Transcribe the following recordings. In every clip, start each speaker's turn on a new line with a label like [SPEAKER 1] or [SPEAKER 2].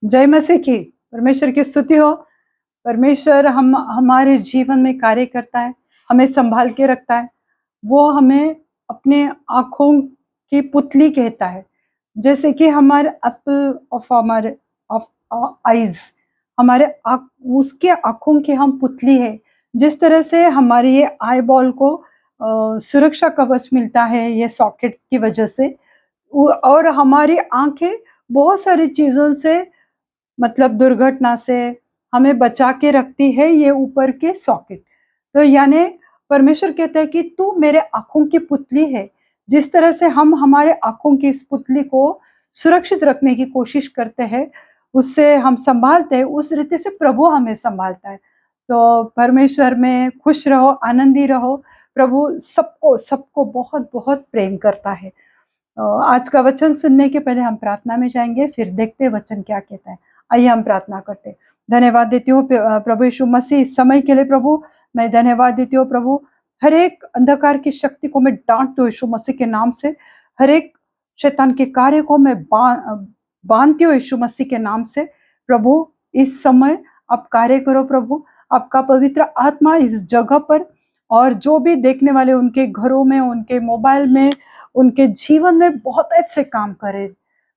[SPEAKER 1] जय मसीह की। परमेश्वर की स्तुति हो। परमेश्वर हम हमारे जीवन में कार्य करता है, हमें संभाल के रखता है। वो हमें अपने आँखों की पुतली कहता है, जैसे कि हमारे एप्पल ऑफ हमारे ऑफ आइज़, हमारे उसके आँखों की हम पुतली है। जिस तरह से हमारी ये आई बॉल को सुरक्षा कवच मिलता है ये सॉकेट की वजह से, और हमारी आँखें बहुत सारी चीज़ों से, मतलब दुर्घटना से हमें बचा के रखती है ये ऊपर के सॉकेट। तो यानी परमेश्वर कहता है कि तू मेरे आँखों की पुतली है। जिस तरह से हम हमारे आँखों की इस पुतली को सुरक्षित रखने की कोशिश करते हैं, उससे हम सँभालते हैं, उस रीति से प्रभु हमें सँभालता है। तो परमेश्वर में खुश रहो, आनंदी रहो। प्रभु सबको सबको बहुत-बहुत प्रेम करता है। आज का वचन सुनने के पहले हम प्रार्थना में जाएँगे, फिर देखते हैं वचन क्या कहता है। आइए हम प्रार्थना करते हैं। धन्यवाद देती हूँ प्रभु यीशु मसीह इस समय के लिए। प्रभु मैं धन्यवाद देती हूँ प्रभु, हर एक अंधकार की शक्ति को मैं डांटती हूँ यीशु मसीह के नाम से। हर एक शैतान के कार्य को मैं बांधती हूँ यीशु मसीह के नाम से। प्रभु इस समय आप कार्य करो प्रभु, आपका पवित्र आत्मा इस जगह पर, और जो भी देखने वाले उनके घरों में, उनके मोबाइल में, उनके जीवन में बहुत अच्छे काम करे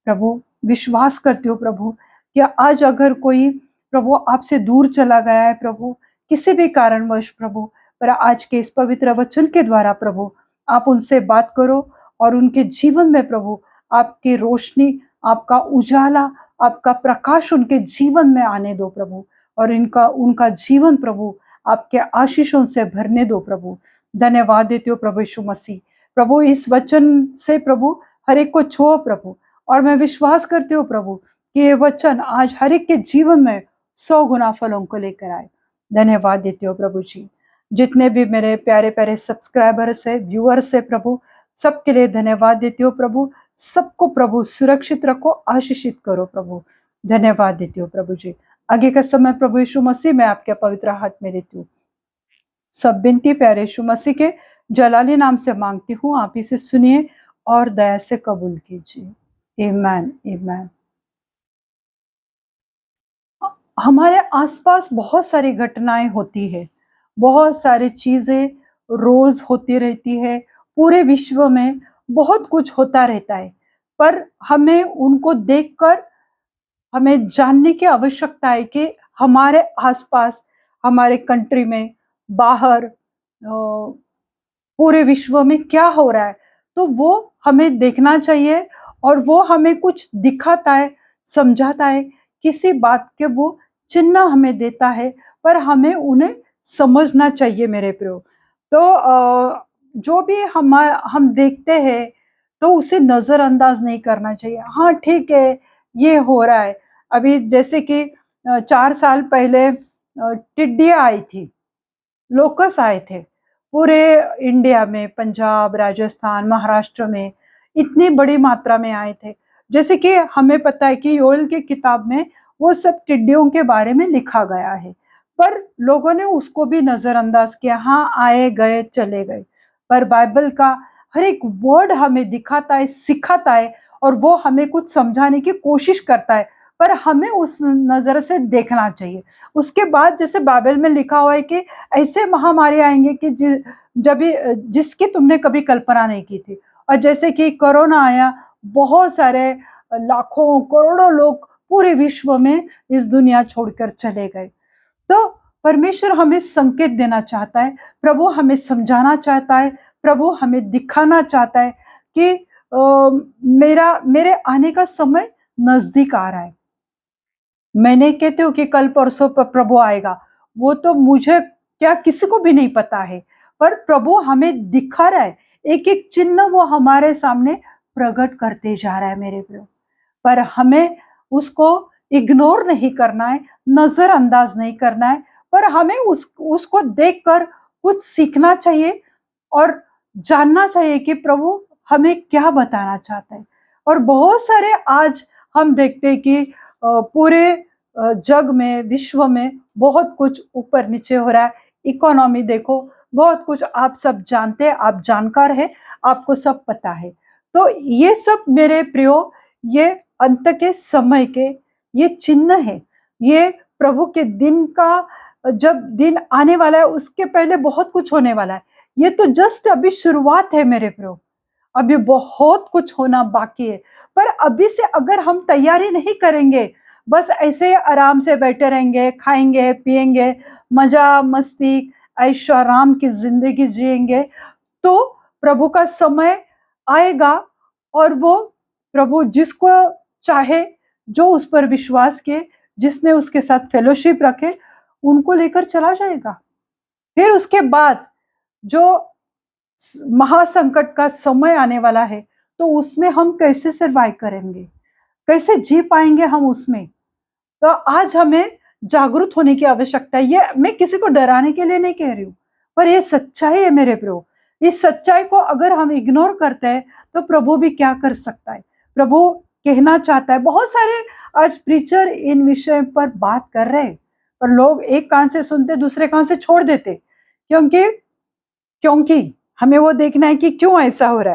[SPEAKER 1] प्रभु। विश्वास करती हूँ प्रभु कि आज अगर कोई प्रभु आपसे दूर चला गया है प्रभु, किसी भी कारणवश प्रभु, पर आज के इस पवित्र वचन के द्वारा प्रभु आप उनसे बात करो, और उनके जीवन में प्रभु आपकी रोशनी, आपका उजाला, आपका प्रकाश उनके जीवन में आने दो प्रभु, और इनका उनका जीवन प्रभु आपके आशीषों से भरने दो प्रभु। धन्यवाद देती हूँ प्रभु यीशु मसीह। प्रभु इस वचन से प्रभु हर एक को छुओ प्रभु, और मैं विश्वास करती हूँ प्रभु कि ये वचन आज हर एक के जीवन में 100 गुना फलों को लेकर आए। धन्यवाद देती हूँ प्रभु जी। जितने भी मेरे प्यारे प्यारे सब्सक्राइबर्स है, व्यूअर्स है प्रभु, सबके लिए धन्यवाद देती हूँ प्रभु। सबको प्रभु सुरक्षित रखो, आशीषित करो प्रभु। धन्यवाद देती हूँ प्रभु जी। आगे का समय प्रभु यीशु मसीह मैं आपके पवित्र हाथ में देती हूँ। सब बिनती प्यारे यीशु मसीह के जलाली नाम से मांगती हूँ, आप इसे सुनिए और दया से कबूल कीजिए। आमीन आमीन। हमारे आसपास बहुत सारी घटनाएं होती है, बहुत सारी चीजें रोज होती रहती है। पूरे विश्व में बहुत कुछ होता रहता है, पर हमें उनको देखकर हमें जानने की आवश्यकता है कि हमारे आसपास, हमारे कंट्री में, बाहर, पूरे विश्व में क्या हो रहा है। तो वो हमें देखना चाहिए, और वो हमें कुछ दिखाता है, समझाता है, किसी बात के वो चिन्ह हमें देता है, पर हमें उन्हें समझना चाहिए मेरे प्रियो। तो जो भी हम देखते हैं तो उसे नज़रअंदाज नहीं करना चाहिए। हाँ ठीक है, ये हो रहा है। अभी जैसे कि 4 साल पहले टिड्डियाँ आई थी, लोकस आए थे पूरे इंडिया में, पंजाब, राजस्थान, महाराष्ट्र में इतनी बड़ी मात्रा में आए थे। जैसे कि हमें पता है कि योएल की किताब में वो सब टिड्डियों के बारे में लिखा गया है, पर लोगों ने उसको भी नजरअंदाज किया। हाँ, आए गए चले गए, पर बाइबल का हर एक वर्ड हमें दिखाता है, सिखाता है, और वो हमें कुछ समझाने की कोशिश करता है, पर हमें उस नजर से देखना चाहिए। उसके बाद जैसे बाइबल में लिखा हुआ है कि ऐसे महामारी आएंगे कि जिसकी तुमने कभी कल्पना नहीं की थी। और जैसे कि कोरोना आया, बहुत सारे लाखों करोड़ों लोग पूरे विश्व में इस दुनिया छोड़कर चले गए। तो परमेश्वर हमें संकेत देना चाहता है, प्रभु हमें समझाना चाहता है, प्रभु हमें दिखाना चाहता है कि मेरे आने का समय नजदीक आ रहा है। मैं नहीं कहती हूँ कि कल परसों प्रभु आएगा, वो तो मुझे क्या किसी को भी नहीं पता है, पर प्रभु हमें दिखा रहा है। एक एक चिन्ह वो हमारे सामने प्रकट करते जा रहा है मेरे प्रियो, पर हमें उसको इग्नोर नहीं करना है, नजरअंदाज नहीं करना है, पर हमें उसको देखकर कुछ सीखना चाहिए, और जानना चाहिए कि प्रभु हमें क्या बताना चाहता है। और बहुत सारे आज हम देखते हैं कि पूरे जग में, विश्व में बहुत कुछ ऊपर नीचे हो रहा है। इकोनॉमी देखो, बहुत कुछ आप सब जानते हैं, आप जानकार है, आपको सब पता है। तो ये सब मेरे प्रियो, ये अंत के समय के ये चिन्ह है, ये प्रभु के दिन का, जब दिन आने वाला है उसके पहले बहुत कुछ होने वाला है। ये तो जस्ट अभी शुरुआत है मेरे प्रभु, अभी बहुत कुछ होना बाकी है। पर अभी से अगर हम तैयारी नहीं करेंगे, बस ऐसे आराम से बैठे रहेंगे, खाएंगे पिएंगे, मजा मस्ती ऐशो आराम की जिंदगी जिएंगे, तो प्रभु का समय आएगा और वो प्रभु जिसको चाहे, जो उस पर विश्वास किए, जिसने उसके साथ फेलोशिप रखे, उनको लेकर चला जाएगा। फिर उसके बाद जो महासंकट का समय आने वाला है, तो उसमें हम कैसे सर्वाइव करेंगे, कैसे जी पाएंगे हम उसमें। तो आज हमें जागरूक होने की आवश्यकता है। ये मैं किसी को डराने के लिए नहीं कह रही हूँ, पर ये सच्चाई है मेरे प्रभु। इस सच्चाई को अगर हम इग्नोर करते हैं तो प्रभु भी क्या कर सकता है। प्रभु कहना चाहता है, बहुत सारे आज प्रीचर इन विषय पर बात कर रहे हैं, पर लोग एक कान से सुनते दूसरे कान से छोड़ देते, क्योंकि क्योंकि हमें वो देखना है कि क्यों ऐसा हो रहा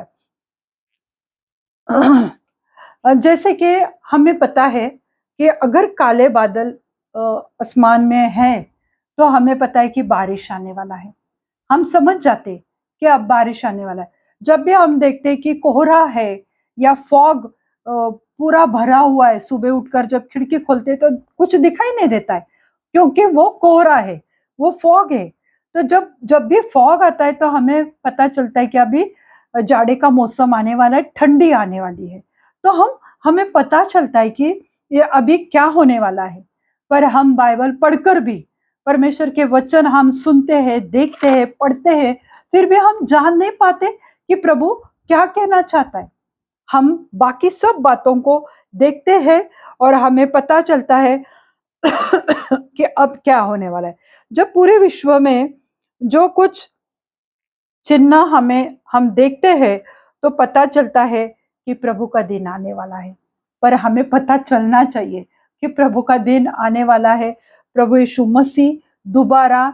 [SPEAKER 1] है। जैसे कि हमें पता है कि अगर काले बादल आसमान में हैं, तो हमें पता है कि बारिश आने वाला है। हम समझ जाते कि अब बारिश आने वाला है। जब भी हम देखते हैं कि कोहरा है या फॉग पूरा भरा हुआ है, सुबह उठकर जब खिड़की खोलते हैं तो कुछ दिखाई नहीं देता है, क्योंकि वो कोहरा है, वो फॉग है। तो जब जब भी फॉग आता है तो हमें पता चलता है कि अभी जाड़े का मौसम आने वाला है, ठंडी आने वाली है। तो हमें पता चलता है कि ये अभी क्या होने वाला है। पर हम बाइबल पढ़कर भी, परमेश्वर के वचन हम सुनते हैं, देखते हैं, पढ़ते हैं, फिर भी हम जान नहीं पाते कि प्रभु क्या कहना चाहता है। हम बाकी सब बातों को देखते हैं और हमें पता चलता है कि अब क्या होने वाला है। जब पूरे विश्व में जो कुछ चिन्ह हम देखते हैं, तो पता चलता है कि प्रभु का दिन आने वाला है। पर हमें पता चलना चाहिए कि प्रभु का दिन आने वाला है। प्रभु यीशु मसीह दोबारा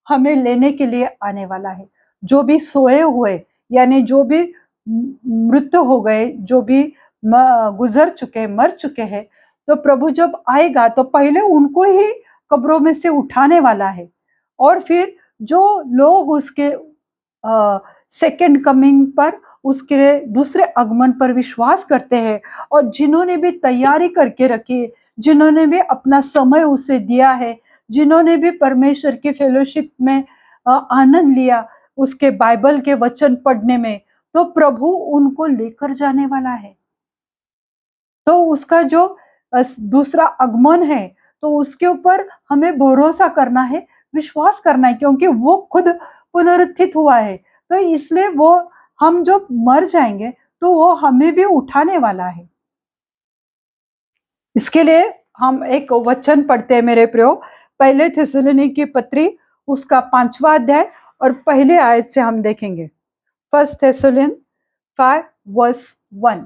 [SPEAKER 1] हमें लेने के लिए आने वाला है। जो भी सोए हुए, यानी जो भी मृत हो गए, जो भी गुजर चुके, मर चुके हैं, तो प्रभु जब आएगा तो पहले उनको ही कब्रों में से उठाने वाला है। और फिर जो लोग उसके सेकंड कमिंग पर, उसके दूसरे आगमन पर विश्वास करते हैं, और जिन्होंने भी तैयारी करके रखी है, जिन्होंने भी अपना समय उसे दिया है, जिन्होंने भी परमेश्वर की फेलोशिप में आनंद लिया, उसके बाइबल के वचन पढ़ने में, तो प्रभु उनको लेकर जाने वाला है। तो उसका जो दूसरा आगमन है, तो उसके ऊपर हमें भरोसा करना है, विश्वास करना है, क्योंकि वो खुद पुनरुत्थित हुआ है। तो इसलिए वो, हम जब मर जाएंगे तो वो हमें भी उठाने वाला है। इसके लिए हम एक वचन पढ़ते हैं मेरे प्रियो, पहले थिस्सलुनीकी की पत्री उसका 5वां अध्याय और पहले आयत से हम देखेंगे। फर्स्ट थिस्सलुनीक 5:1।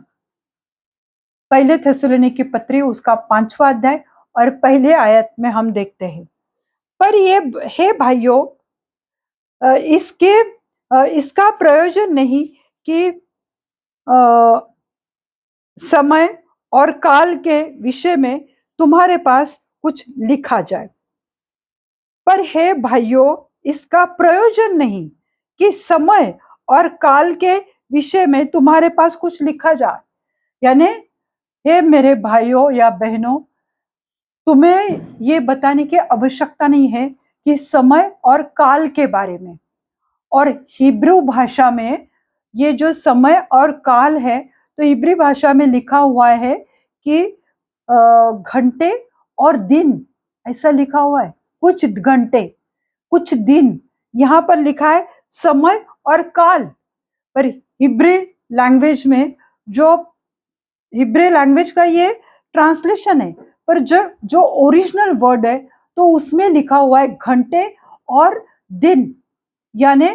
[SPEAKER 1] पहले थिस्सलुनीकी की पत्री उसका 5वां अध्याय और पहले आयत में हम देखते हैं, पर ये हे भाइयों, इसका प्रयोजन नहीं कि समय और काल के विषय में तुम्हारे पास कुछ लिखा जाए। पर हे भाइयों, इसका प्रयोजन नहीं कि समय और काल के विषय में तुम्हारे पास कुछ लिखा जाए। यानी हे मेरे भाइयों या बहनों, तुम्हें ये बताने की आवश्यकता नहीं है कि समय और काल के बारे में। और हिब्रू भाषा में ये जो समय और काल है, तो हिब्रू भाषा में लिखा हुआ है कि घंटे और दिन, ऐसा लिखा हुआ है। कुछ घंटे, कुछ दिन, यहाँ पर लिखा है समय और काल। पर हिब्रू लैंग्वेज में, जो हिब्रू लैंग्वेज का ये ट्रांसलेशन है, पर जो ओरिजिनल वर्ड है, तो उसमें लिखा हुआ है घंटे और दिन। यानी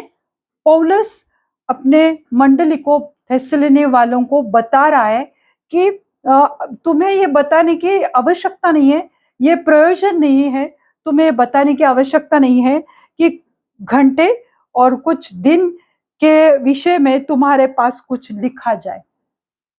[SPEAKER 1] पौलुस अपने मंडली को, थिस्सलुनी वालों को बता रहा है कि तुम्हें ये बताने की आवश्यकता नहीं है, ये प्रयोजन नहीं है, तुम्हें बताने की आवश्यकता नहीं है कि घंटे और कुछ दिन के विषय में तुम्हारे पास कुछ लिखा जाए।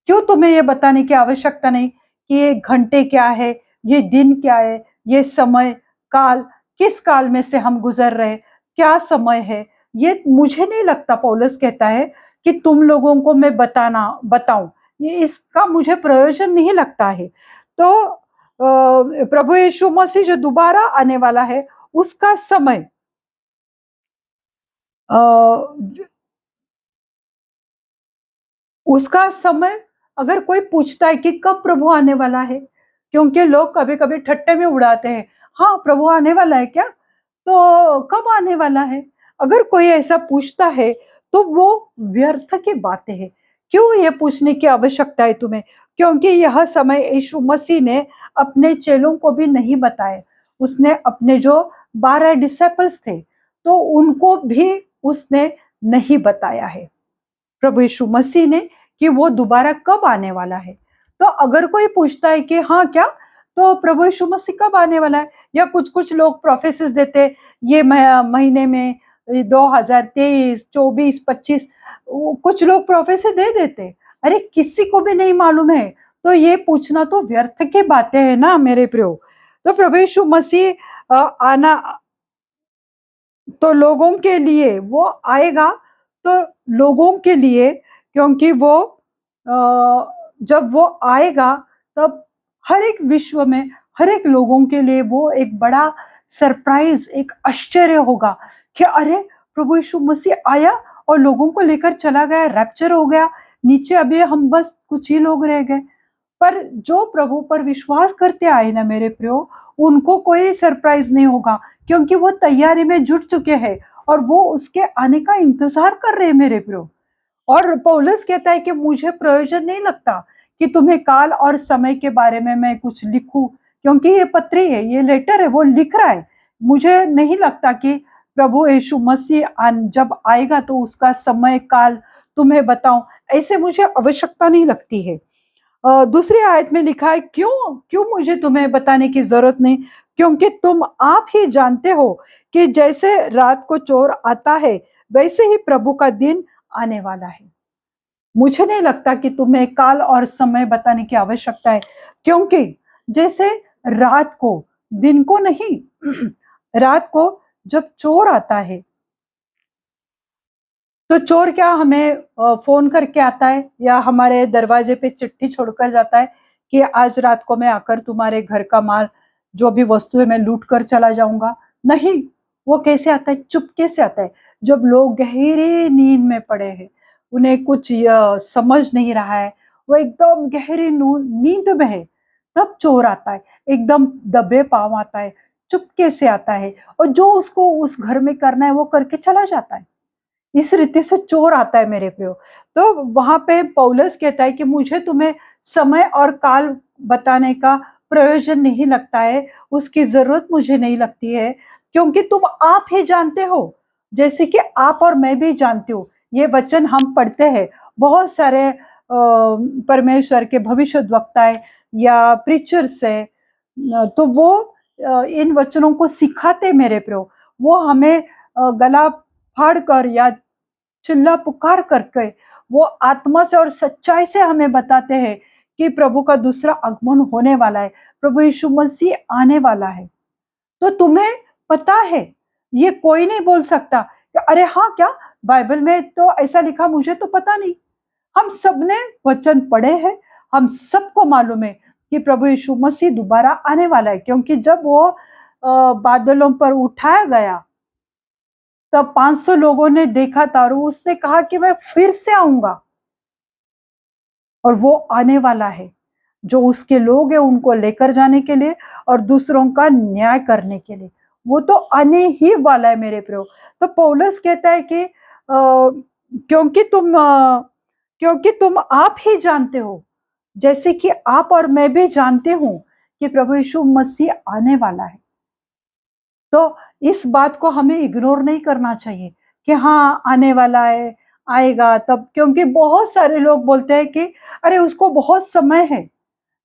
[SPEAKER 1] क्यों तुम्हें ये बताने की आवश्यकता नहीं कि ये घंटे क्या है, ये दिन क्या है, ये समय काल, किस काल में से हम गुजर रहे, क्या समय है, ये मुझे नहीं लगता, पौलुस कहता है, कि तुम लोगों को मैं बताऊं, ये इसका मुझे प्रयोजन नहीं लगता है। तो प्रभु यीशु मसीह जो दोबारा आने वाला है, उसका समय उसका समय, अगर कोई पूछता है कि कब प्रभु आने वाला है, क्योंकि लोग कभी कभी ठट्टे में उड़ाते हैं, हाँ प्रभु आने वाला है क्या, तो कब आने वाला है, अगर कोई ऐसा पूछता है तो वो व्यर्थ की बातें हैं। क्यों ये पूछने की आवश्यकता है तुम्हें, क्योंकि यह समय यीशु मसीह ने अपने चेलों को भी नहीं बताया। उसने अपने जो 12 डिसिपल्स थे, तो उनको भी उसने नहीं बताया है, प्रभु यीशु मसीह ने, कि वो दोबारा कब आने वाला है। तो अगर कोई पूछता है कि हाँ क्या, तो प्रभु यीशु मसीह कब आने वाला है, या कुछ कुछ लोग प्रोफेसिस देते, ये महीने में 2023, 24, 25, कुछ लोग प्रोफेसी दे देते, अरे किसी को भी नहीं मालूम है, तो ये पूछना तो व्यर्थ की बातें हैं ना मेरे प्रियो। तो प्रभु यीशु मसीह आना तो लोगों के लिए वो आएगा, तो लोगों के लिए, क्योंकि वो जब वो आएगा तब हर एक विश्व में हर एक लोगों के लिए वो एक बड़ा सरप्राइज, एक आश्चर्य होगा कि अरे प्रभु यीशु मसीह आया और लोगों को लेकर चला गया, रैप्चर हो गया, नीचे अभी हम बस कुछ ही लोग रह गए। पर जो प्रभु पर विश्वास करते आए ना मेरे प्रियो, उनको कोई सरप्राइज नहीं होगा, क्योंकि वो तैयारी में जुट चुके हैं और वो उसके आने का इंतजार कर रहे हैं मेरे प्रियो। और पौलुस कहता है कि मुझे प्रयोजन नहीं लगता कि तुम्हें काल और समय के बारे में मैं कुछ लिखूं, क्योंकि ये पत्री है, ये लेटर है, वो लिख रहा है। मुझे नहीं लगता कि प्रभु यीशु मसीह जब आएगा तो उसका समय काल तुम्हें बताऊं, ऐसे मुझे आवश्यकता नहीं लगती है। दूसरी आयत में लिखा है, क्यों क्यों मुझे तुम्हें बताने की जरूरत नहीं, क्योंकि तुम आप ही जानते हो कि जैसे रात को चोर आता है, वैसे ही प्रभु का दिन आने वाला है। मुझे नहीं लगता कि तुम्हें काल और समय बताने की आवश्यकता है, क्योंकि जैसे रात को, दिन को नहीं, रात को जब चोर आता है, तो चोर क्या हमें फोन करके आता है या हमारे दरवाजे पे चिट्ठी छोड़कर जाता है कि आज रात को मैं आकर तुम्हारे घर का माल, जो भी वस्तु है, मैं लूट कर चला जाऊंगा? नहीं, वो कैसे आता है? चुपके से आता है, जब लोग गहरी नींद में पड़े हैं, उन्हें कुछ समझ नहीं रहा है, वो एकदम गहरी नींद में है, तब चोर आता है, एकदम दबे पांव आता है, चुपके से आता है, और जो उसको उस घर में करना है वो करके चला जाता है। इस रीति से चोर आता है मेरे प्रियो। तो वहां पे पौलुस कहता है कि मुझे तुम्हें समय और काल बताने का प्रयोजन नहीं लगता है, उसकी जरूरत मुझे नहीं लगती है, क्योंकि तुम आप ही जानते हो, जैसे कि आप और मैं भी जानती हूँ। ये वचन हम पढ़ते हैं, बहुत सारे परमेश्वर के भविष्यद्वक्ता है या प्रीचर्स है, तो वो इन वचनों को सिखाते मेरे प्रियो। वो हमें गला फाड़ कर या चिल्ला पुकार करके वो आत्मा से और सच्चाई से हमें बताते हैं कि प्रभु का दूसरा आगमन होने वाला है, प्रभु यीशु मसीह आने वाला है। तो तुम्हें पता है, ये कोई नहीं बोल सकता कि अरे हाँ क्या, बाइबल में तो ऐसा लिखा, मुझे तो पता नहीं। हम सबने वचन पढ़े हैं, हम सबको मालूम है कि प्रभु यीशु मसीह दोबारा आने वाला है, क्योंकि जब वो बादलों पर उठाया गया तब 500 लोगों ने देखा था और उसने कहा कि मैं फिर से आऊंगा, और वो आने वाला है, जो उसके लोग हैं उनको लेकर जाने के लिए और दूसरों का न्याय करने के लिए, वो तो आने ही वाला है मेरे प्रियो। तो पौलुस कहता है कि क्योंकि तुम आप ही जानते हो, जैसे कि आप और मैं भी जानते हूं कि प्रभु यीशु मसीह आने वाला है। तो इस बात को हमें इग्नोर नहीं करना चाहिए कि हाँ आने वाला है, आएगा तब, क्योंकि बहुत सारे लोग बोलते हैं कि अरे उसको बहुत समय है,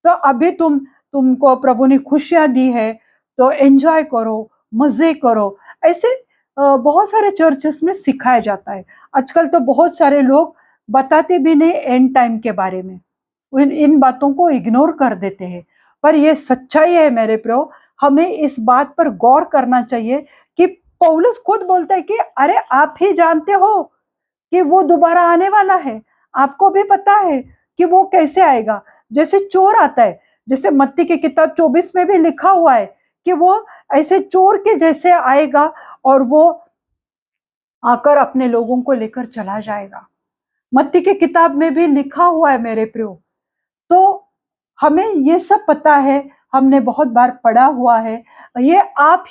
[SPEAKER 1] तो अभी तुमको प्रभु ने खुशियां दी है, तो एंजॉय करो, मजे करो। ऐसे बहुत सारे चर्चेस में सिखाया जाता है। आजकल तो बहुत सारे लोग बताते भी नहीं एंड टाइम के बारे में, इन बातों को इग्नोर कर देते हैं। पर ये सच्चाई है मेरे प्रियो, हमें इस बात पर गौर करना चाहिए कि पौलुस खुद बोलता है कि अरे आप ही जानते हो कि वो दोबारा आने वाला है, आपको भी पता है कि वो कैसे आएगा, जैसे चोर आता है, जैसे मत्ती की किताब 24 में भी लिखा हुआ है कि वो ऐसे चोर के जैसे आएगा और वो आकर अपने लोगों को लेकर चला जाएगा। मत्ती की किताब में भी लिखा हुआ है मेरे प्रियो। तो हमें ये सब पता है, हमने बहुत बार पढ़ा हुआ है, ये आप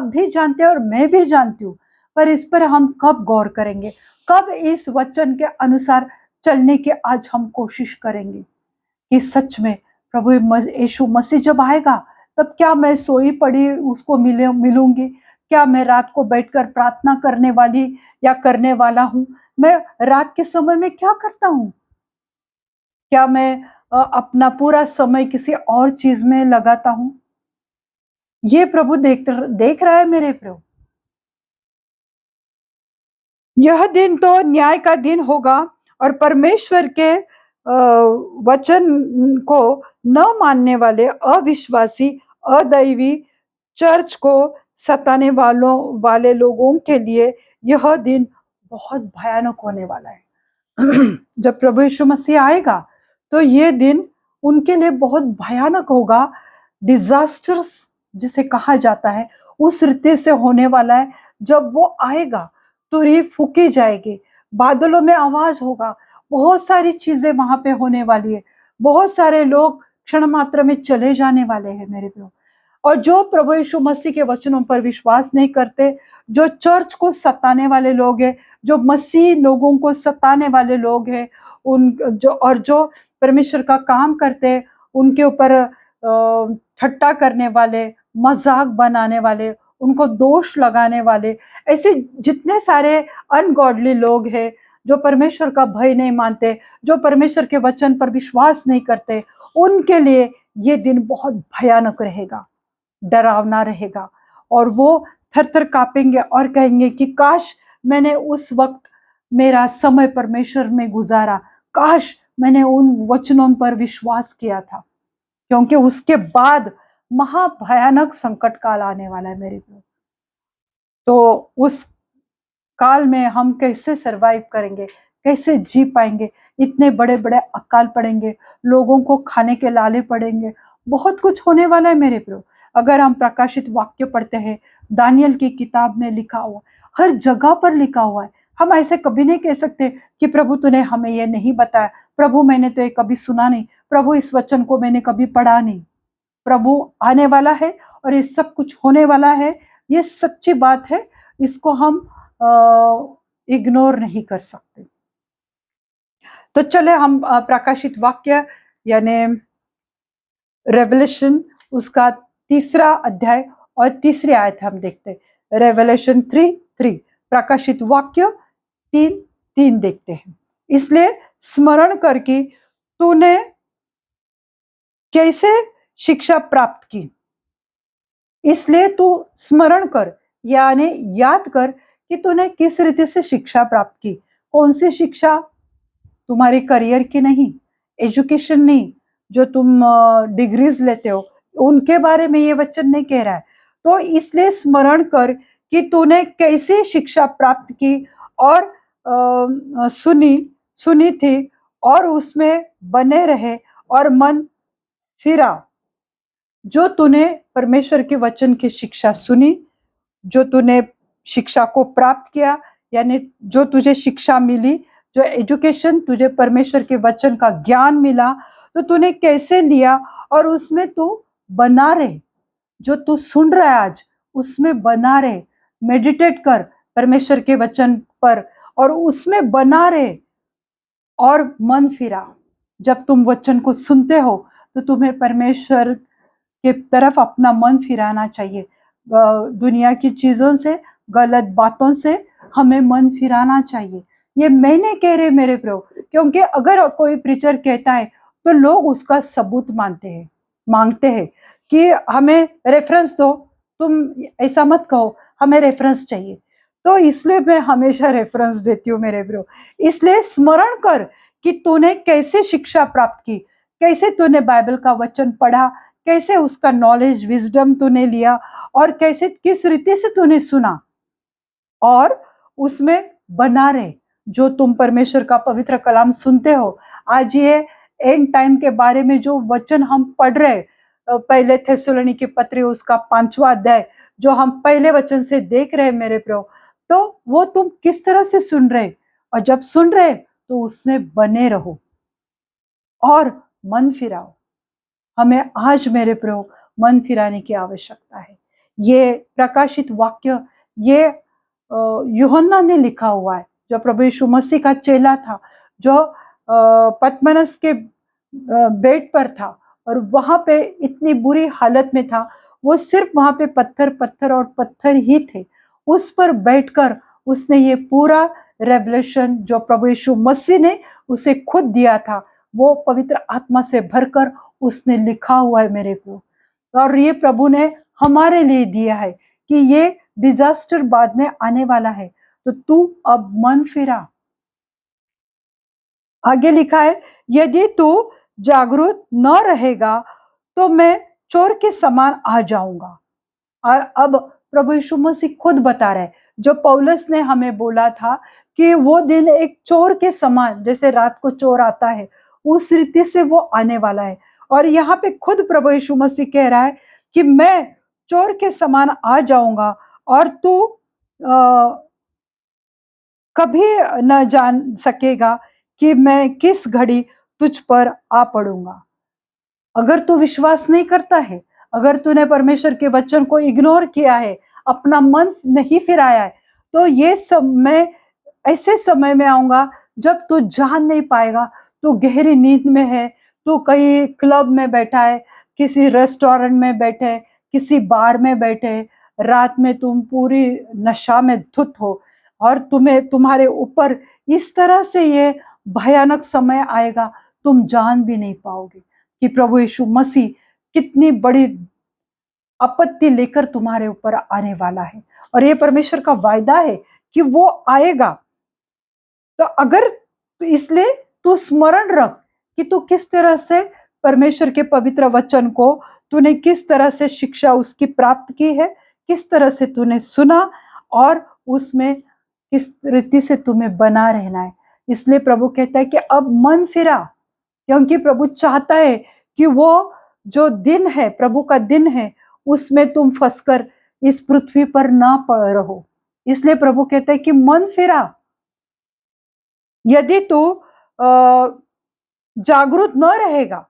[SPEAKER 1] भी जानते हैं और मैं भी जानती हूँ, पर इस पर हम कब गौर करेंगे, कब इस वचन के अनुसार चलने की आज हम कोशिश करेंगे कि सच में प्रभु यीशु मसीह जब आएगा तब क्या मैं सोई पड़ी उसको मिलूंगी, क्या मैं रात को बैठकर प्रार्थना करने वाली या करने वाला हूं, मैं रात के समय में क्या करता हूं, क्या मैं अपना पूरा समय किसी और चीज में लगाता हूं, ये प्रभु देख रहा है मेरे प्रभु। यह दिन तो न्याय का दिन होगा और परमेश्वर के वचन को न मानने वाले अविश्वासी अदैवी चर्च को सताने वाले लोगों के लिए यह दिन बहुत भयानक होने वाला है। जब प्रभु यीशु मसीह आएगा तो ये दिन उनके लिए बहुत भयानक होगा, डिजास्टर्स जिसे कहा जाता है उस रीति से होने वाला है। जब वो आएगा तुरही फूकी जाएगी, बादलों में आवाज होगा, बहुत सारी चीजें वहां पे होने वाली है, बहुत सारे लोग क्षण मात्र में चले जाने वाले हैं मेरे प्रियो। और जो प्रभु यीशु मसीह के वचनों पर विश्वास नहीं करते, जो चर्च को सताने वाले लोग हैं, जो मसीह लोगों को सताने वाले लोग हैं, जो परमेश्वर का काम करते हैं, उनके ऊपर ठट्टा करने वाले, मजाक बनाने वाले, उनको दोष लगाने वाले, ऐसे जितने सारे अनगॉडली लोग हैं जो परमेश्वर का भय नहीं मानते, जो परमेश्वर के वचन पर विश्वास नहीं करते, उनके लिए ये दिन बहुत भयानक रहेगा, डरावना रहेगा। और वो थर थर कांपेंगे और कहेंगे कि काश मैंने उस वक्त मेरा समय परमेश्वर में गुजारा, काश मैंने उन वचनों पर विश्वास किया था, क्योंकि उसके बाद महाभयानक संकट काल आने वाला है मेरे को। तो उस काल में हम कैसे सरवाइव करेंगे, कैसे जी पाएंगे, इतने बड़े बड़े अकाल पड़ेंगे, लोगों को खाने के लाले पड़ेंगे, बहुत कुछ होने वाला है मेरे प्रियो। अगर हम प्रकाशित वाक्य पढ़ते हैं, दानियल की किताब में लिखा हुआ, हर जगह पर लिखा हुआ है। हम ऐसे कभी नहीं कह सकते कि प्रभु तूने हमें ये नहीं बताया, प्रभु मैंने तो ये कभी सुना नहीं, प्रभु इस वचन को मैंने कभी पढ़ा नहीं। प्रभु आने वाला है और ये सब कुछ होने वाला है, ये सच्ची बात है, इसको हम इग्नोर नहीं कर सकते। तो चले हम प्रकाशित वाक्य यानी रेवलेशन उसका 3 अध्याय और 3 आयत हम देखते हैं। रेवलेशन 3:3, प्रकाशित वाक्य 3:3 देखते हैं। इसलिए स्मरण करके तूने कैसे शिक्षा प्राप्त की, इसलिए तू स्मरण कर यानी याद कर कि तूने किस रीति से शिक्षा प्राप्त की। कौन सी शिक्षा? तुम्हारे करियर की नहीं, एजुकेशन नहीं, जो तुम डिग्रीज लेते हो उनके बारे में ये वचन नहीं कह रहा है। तो इसलिए स्मरण कर कि तूने कैसे शिक्षा प्राप्त की और सुनी थी और उसमें बने रहे और मन फिरा। जो तूने परमेश्वर के वचन की शिक्षा सुनी, जो तूने शिक्षा को प्राप्त किया, यानी जो तुझे शिक्षा मिली, जो एजुकेशन तुझे परमेश्वर के वचन का ज्ञान मिला, तो तूने कैसे लिया और उसमें तू बना रहे। जो तू सुन रहा है आज उसमें बना रहे, मेडिटेट कर परमेश्वर के वचन पर और उसमें बना रहे और मन फिरा। जब तुम वचन को सुनते हो तो तुम्हें परमेश्वर के तरफ अपना मन फिराना चाहिए। दुनिया की चीजों से, गलत बातों से हमें मन फिराना चाहिए। ये मैं नहीं कह रहे मेरे प्रभु, क्योंकि अगर कोई प्रीचर कहता है तो लोग उसका सबूत मांगते हैं कि हमें रेफरेंस दो, तुम ऐसा मत कहो, हमें रेफरेंस चाहिए। तो इसलिए मैं हमेशा रेफरेंस देती हूँ मेरे प्रभु। इसलिए स्मरण कर कि तूने कैसे शिक्षा प्राप्त की, कैसे तूने बाइबल का वचन पढ़ा, कैसे उसका नॉलेज विजडम तूने लिया और कैसे किस रीति से तूने सुना और उसमें बना रहे। जो तुम परमेश्वर का पवित्र कलाम सुनते हो, आज ये एंड टाइम के बारे में जो वचन हम पढ़ रहे, पहले थिस्सलुनीकी पत्री उसका 5वां अध्याय जो हम पहले वचन से देख रहे हैं मेरे प्रियो, तो वो तुम किस तरह से सुन रहे, और जब सुन रहे तो उसमें बने रहो और मन फिराओ। हमें आज मेरे प्रियो मन फिराने की आवश्यकता है। ये प्रकाशित वाक्य ये यूहन्ना ने लिखा हुआ है, जो प्रभु यीशु मसीह का चेला था, जो पतमनस के बेड पर था और वहां पे इतनी बुरी हालत में था, वो सिर्फ वहां पे पत्थर पत्थर और पत्थर ही थे। उस पर बैठकर उसने ये पूरा रेवलेशन जो प्रभु यीशु मसीह ने उसे खुद दिया था, वो पवित्र आत्मा से भरकर उसने लिखा हुआ है मेरे को। और ये प्रभु ने हमारे लिए दिया है कि ये डिजास्टर बाद में आने वाला है, तो तू अब मन फिरा। आगे लिखा है, यदि तू जागरूक न रहेगा तो मैं चोर के समान आ जाऊंगा। और अब प्रभु यीशु मसीह खुद बता रहे, जो पौलुस ने हमें बोला था कि वो दिन एक चोर के समान, जैसे रात को चोर आता है उस रीति से वो आने वाला है। और यहाँ पे खुद प्रभु यीशु मसीह कह रहा है कि मैं चोर के समान आ जाऊंगा और तू कभी न जान सकेगा कि मैं किस घड़ी तुझ पर आ पड़ूंगा। अगर तू विश्वास नहीं करता है, अगर तूने परमेश्वर के वचन को इग्नोर किया है, अपना मन नहीं फिराया है, तो ये समय ऐसे समय में आऊंगा जब तू जान नहीं पाएगा, तू गहरी नींद में है, तू कहीं क्लब में बैठा है, किसी रेस्टोरेंट में बैठे, किसी बार में बैठे, रात में तुम पूरी नशा में धुत हो और तुम्हें तुम्हारे ऊपर इस तरह से ये भयानक समय आएगा, तुम जान भी नहीं पाओगे कि प्रभु यीशु मसीह कितनी बड़ी आपत्ति लेकर तुम्हारे ऊपर आने वाला है। और ये परमेश्वर का वायदा है कि वो आएगा। तो अगर तो इसलिए तू स्मरण रख कि तू किस तरह से परमेश्वर के पवित्र वचन को तूने किस तरह से शिक्षा उसकी प्राप्त की है, किस तरह से तूने सुना और उसमें किस रीति से तुम्हें बना रहना है। इसलिए प्रभु कहता है कि अब मन फिरा, क्योंकि प्रभु चाहता है कि वो जो दिन है, प्रभु का दिन है, उसमें तुम फंसकर इस पृथ्वी पर ना रहो। इसलिए प्रभु कहता है कि मन फिरा। यदि तू जागरूक न रहेगा,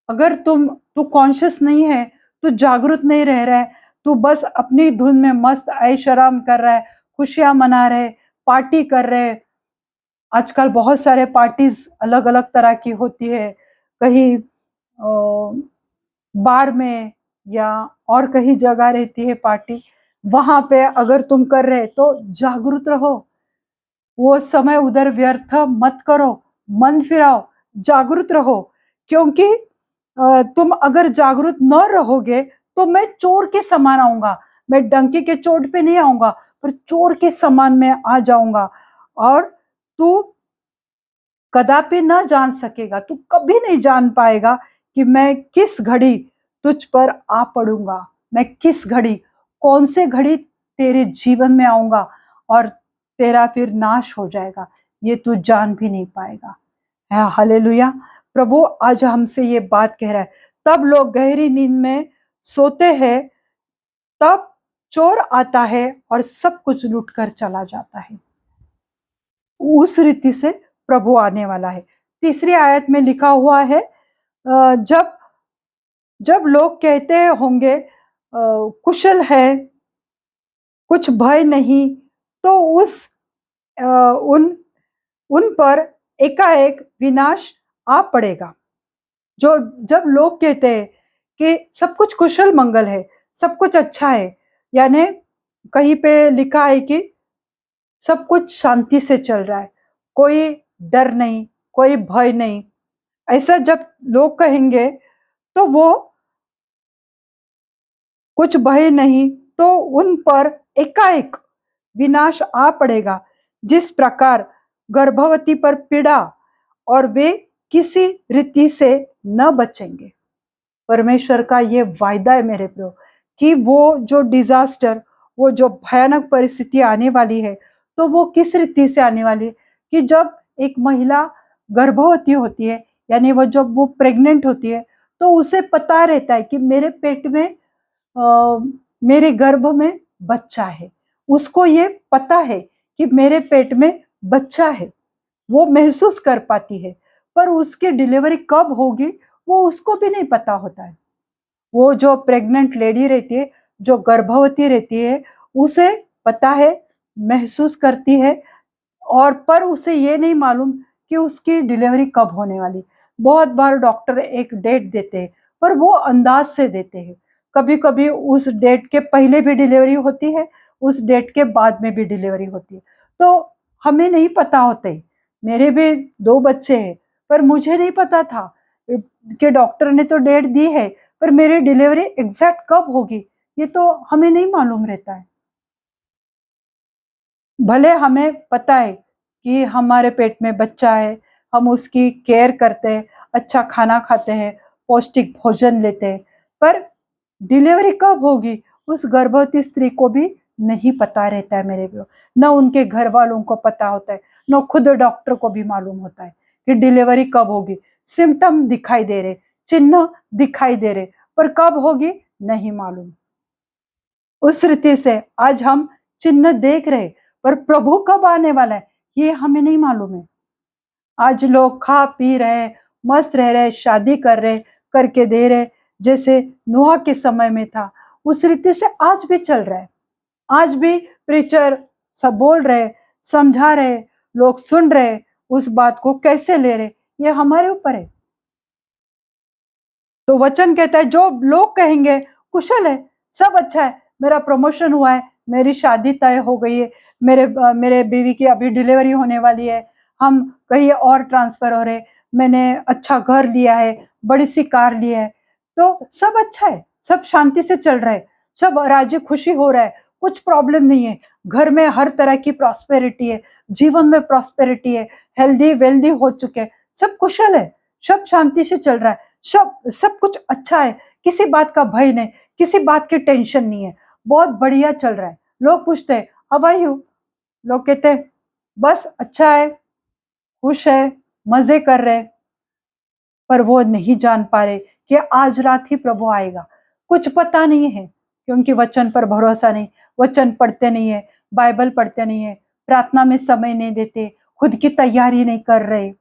[SPEAKER 1] अगर तू कॉन्शियस नहीं है, तू जागरूक नहीं रह रहा है, तू बस अपनी धुन में मस्त ऐश आराम कर रहा है, खुशियां मना रहे, पार्टी कर रहे। आजकल बहुत सारे पार्टीज अलग अलग तरह की होती है, कहीं बार में या और कहीं जगह रहती है पार्टी, वहां पे अगर तुम कर रहे तो जागरूक रहो, वो समय उधर व्यर्थ मत करो, मन फिराओ, जागरूक रहो। क्योंकि तुम अगर जागरूक न रहोगे तो मैं चोर के समान आऊंगा, मैं डंके के चोट पे नहीं आऊंगा, पर चोर के समान मैं आ जाऊंगा और तू कदापि न जान सकेगा, तू कभी नहीं जान पाएगा कि मैं किस घड़ी तुझ पर आ पड़ूंगा, मैं किस घड़ी, कौन से घड़ी तेरे जीवन में आऊंगा और तेरा फिर नाश हो जाएगा, ये तू जान भी नहीं पाएगा। हालेलुया। प्रभु आज हमसे ये बात कह रहा है, तब लोग गहरी नींद में सोते हैं, तब चोर आता है और सब कुछ लूट कर चला जाता है। उस रीति से प्रभु आने वाला है। तीसरी आयत में लिखा हुआ है, जब जब लोग कहते होंगे कुशल है, कुछ भय नहीं, तो उन पर एकाएक विनाश आ पड़ेगा। जो जब लोग कहते हैं कि सब कुछ कुशल मंगल है, सब कुछ अच्छा है, यानी कहीं पे लिखा है कि सब कुछ शांति से चल रहा है, कोई डर नहीं, कोई भय नहीं, ऐसा जब लोग कहेंगे तो वो कुछ भय नहीं, तो उन पर एकाएक विनाश आ पड़ेगा, जिस प्रकार गर्भवती पर पीड़ा, और वे किसी रीति से न बचेंगे। परमेश्वर का ये वायदा है मेरे प्रियो कि वो जो डिजास्टर, वो जो भयानक परिस्थिति आने वाली है, तो वो किस रीति से आने वाली है कि जब एक महिला गर्भवती होती है, यानी वो जब वो प्रेग्नेंट होती है, तो उसे पता रहता है कि मेरे पेट में मेरे गर्भ में बच्चा है। उसको ये पता है कि मेरे पेट में बच्चा है, वो महसूस कर पाती है। पर उसकी डिलीवरी कब होगी वो उसको भी नहीं पता होता है। वो जो प्रेग्नेंट लेडी रहती है, जो गर्भवती रहती है, उसे पता है, महसूस करती है, और पर उसे ये नहीं मालूम कि उसकी डिलीवरी कब होने वाली। बहुत बार डॉक्टर एक डेट देते हैं, पर वो अंदाज से देते हैं। कभी कभी उस डेट के पहले भी डिलीवरी होती है, उस डेट के बाद में भी डिलीवरी होती है। तो हमें नहीं पता होते। मेरे भी 2 बच्चे हैं, पर मुझे नहीं पता था कि डॉक्टर ने तो डेट दी है, पर मेरी डिलीवरी एग्जैक्ट कब होगी ये तो हमें नहीं मालूम रहता है। भले हमें पता है कि हमारे पेट में बच्चा है, हम उसकी केयर करते हैं, अच्छा खाना खाते हैं, पौष्टिक भोजन लेते हैं, पर डिलीवरी कब होगी उस गर्भवती स्त्री को भी नहीं पता रहता है मेरे को। न उनके घर वालों को पता होता है, न खुद डॉक्टर को भी मालूम होता है कि डिलीवरी कब होगी। सिम्टम दिखाई दे रहे, चिन्ह दिखाई दे रहे, पर कब होगी नहीं मालूम। उस रीति से आज हम चिन्ह देख रहे, पर प्रभु कब आने वाला है ये हमें नहीं मालूम है। आज लोग खा पी रहे, मस्त रह रहे, शादी कर रहे, करके दे रहे, जैसे नूह के समय में था उस रीति से आज भी चल रहा है। आज भी प्रीचर सब बोल रहे, समझा रहे, लोग सुन रहे, उस बात को कैसे ले रहे ये हमारे ऊपर है। तो वचन कहता है जो लोग कहेंगे कुशल है, सब अच्छा है, मेरा प्रमोशन हुआ है, मेरी शादी तय हो गई है, मेरे बीवी की अभी डिलीवरी होने वाली है, हम कहीं और ट्रांसफर हो रहे, मैंने अच्छा घर लिया है, बड़ी सी कार ली है, तो सब अच्छा है, सब शांति से चल रहा है, सब राजी खुशी हो रहा है, कुछ प्रॉब्लम नहीं है, घर में हर तरह की प्रॉस्पेरिटी है, जीवन में प्रॉस्पेरिटी है, हेल्दी वेल्दी हो चुके, सब कुशल है, सब शांति से चल रहा है, सब कुछ अच्छा है, किसी बात का भय नहीं, किसी बात की टेंशन नहीं है, बहुत बढ़िया चल रहा है। लोग पूछते हैं हाउ आर यू, लोग कहते हैं बस अच्छा है, खुश है, मजे कर रहे, पर वो नहीं जान पा रहे कि आज रात ही प्रभु आएगा। कुछ पता नहीं है क्योंकि वचन पर भरोसा नहीं, वचन पढ़ते नहीं है, बाइबल पढ़ते नहीं है, प्रार्थना में समय नहीं देते, खुद की तैयारी नहीं कर रहे,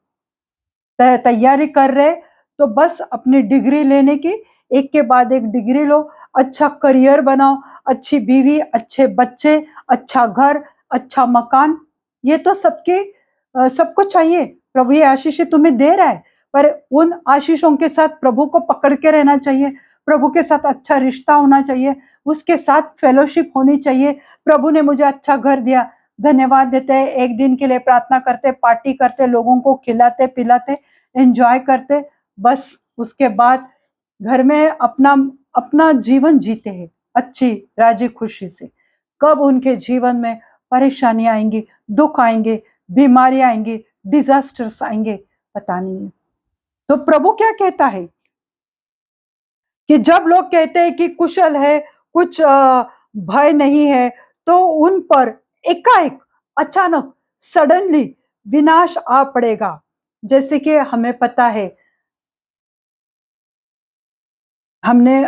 [SPEAKER 1] तैयारी कर रहे तो बस अपनी डिग्री लेने की, एक के बाद एक डिग्री लो, अच्छा करियर बनाओ, अच्छी बीवी, अच्छे बच्चे, अच्छा घर, अच्छा मकान, ये तो सबको चाहिए। प्रभु ये आशीष तुम्हें दे रहा है, पर उन आशीषों के साथ प्रभु को पकड़ के रहना चाहिए, प्रभु के साथ अच्छा रिश्ता होना चाहिए, उसके साथ फेलोशिप होनी चाहिए। प्रभु ने मुझे अच्छा घर दिया, धन्यवाद देते हैं, एक दिन के लिए प्रार्थना करते, पार्टी करते, लोगों को खिलाते पिलाते, एंजॉय करते, बस उसके बाद घर में अपना अपना जीवन जीते हैं अच्छी राजी खुशी से। कब उनके जीवन में परेशानी आएंगी, दुख आएंगे, बीमारी आएंगी, डिजास्टर्स आएंगे, पता नहीं है। तो प्रभु क्या कहता है कि जब लोग कहते हैं कि कुशल है, कुछ भय नहीं है, तो उन पर एकाएक अचानक सडनली विनाश आ पड़ेगा। जैसे कि हमें पता है, हमने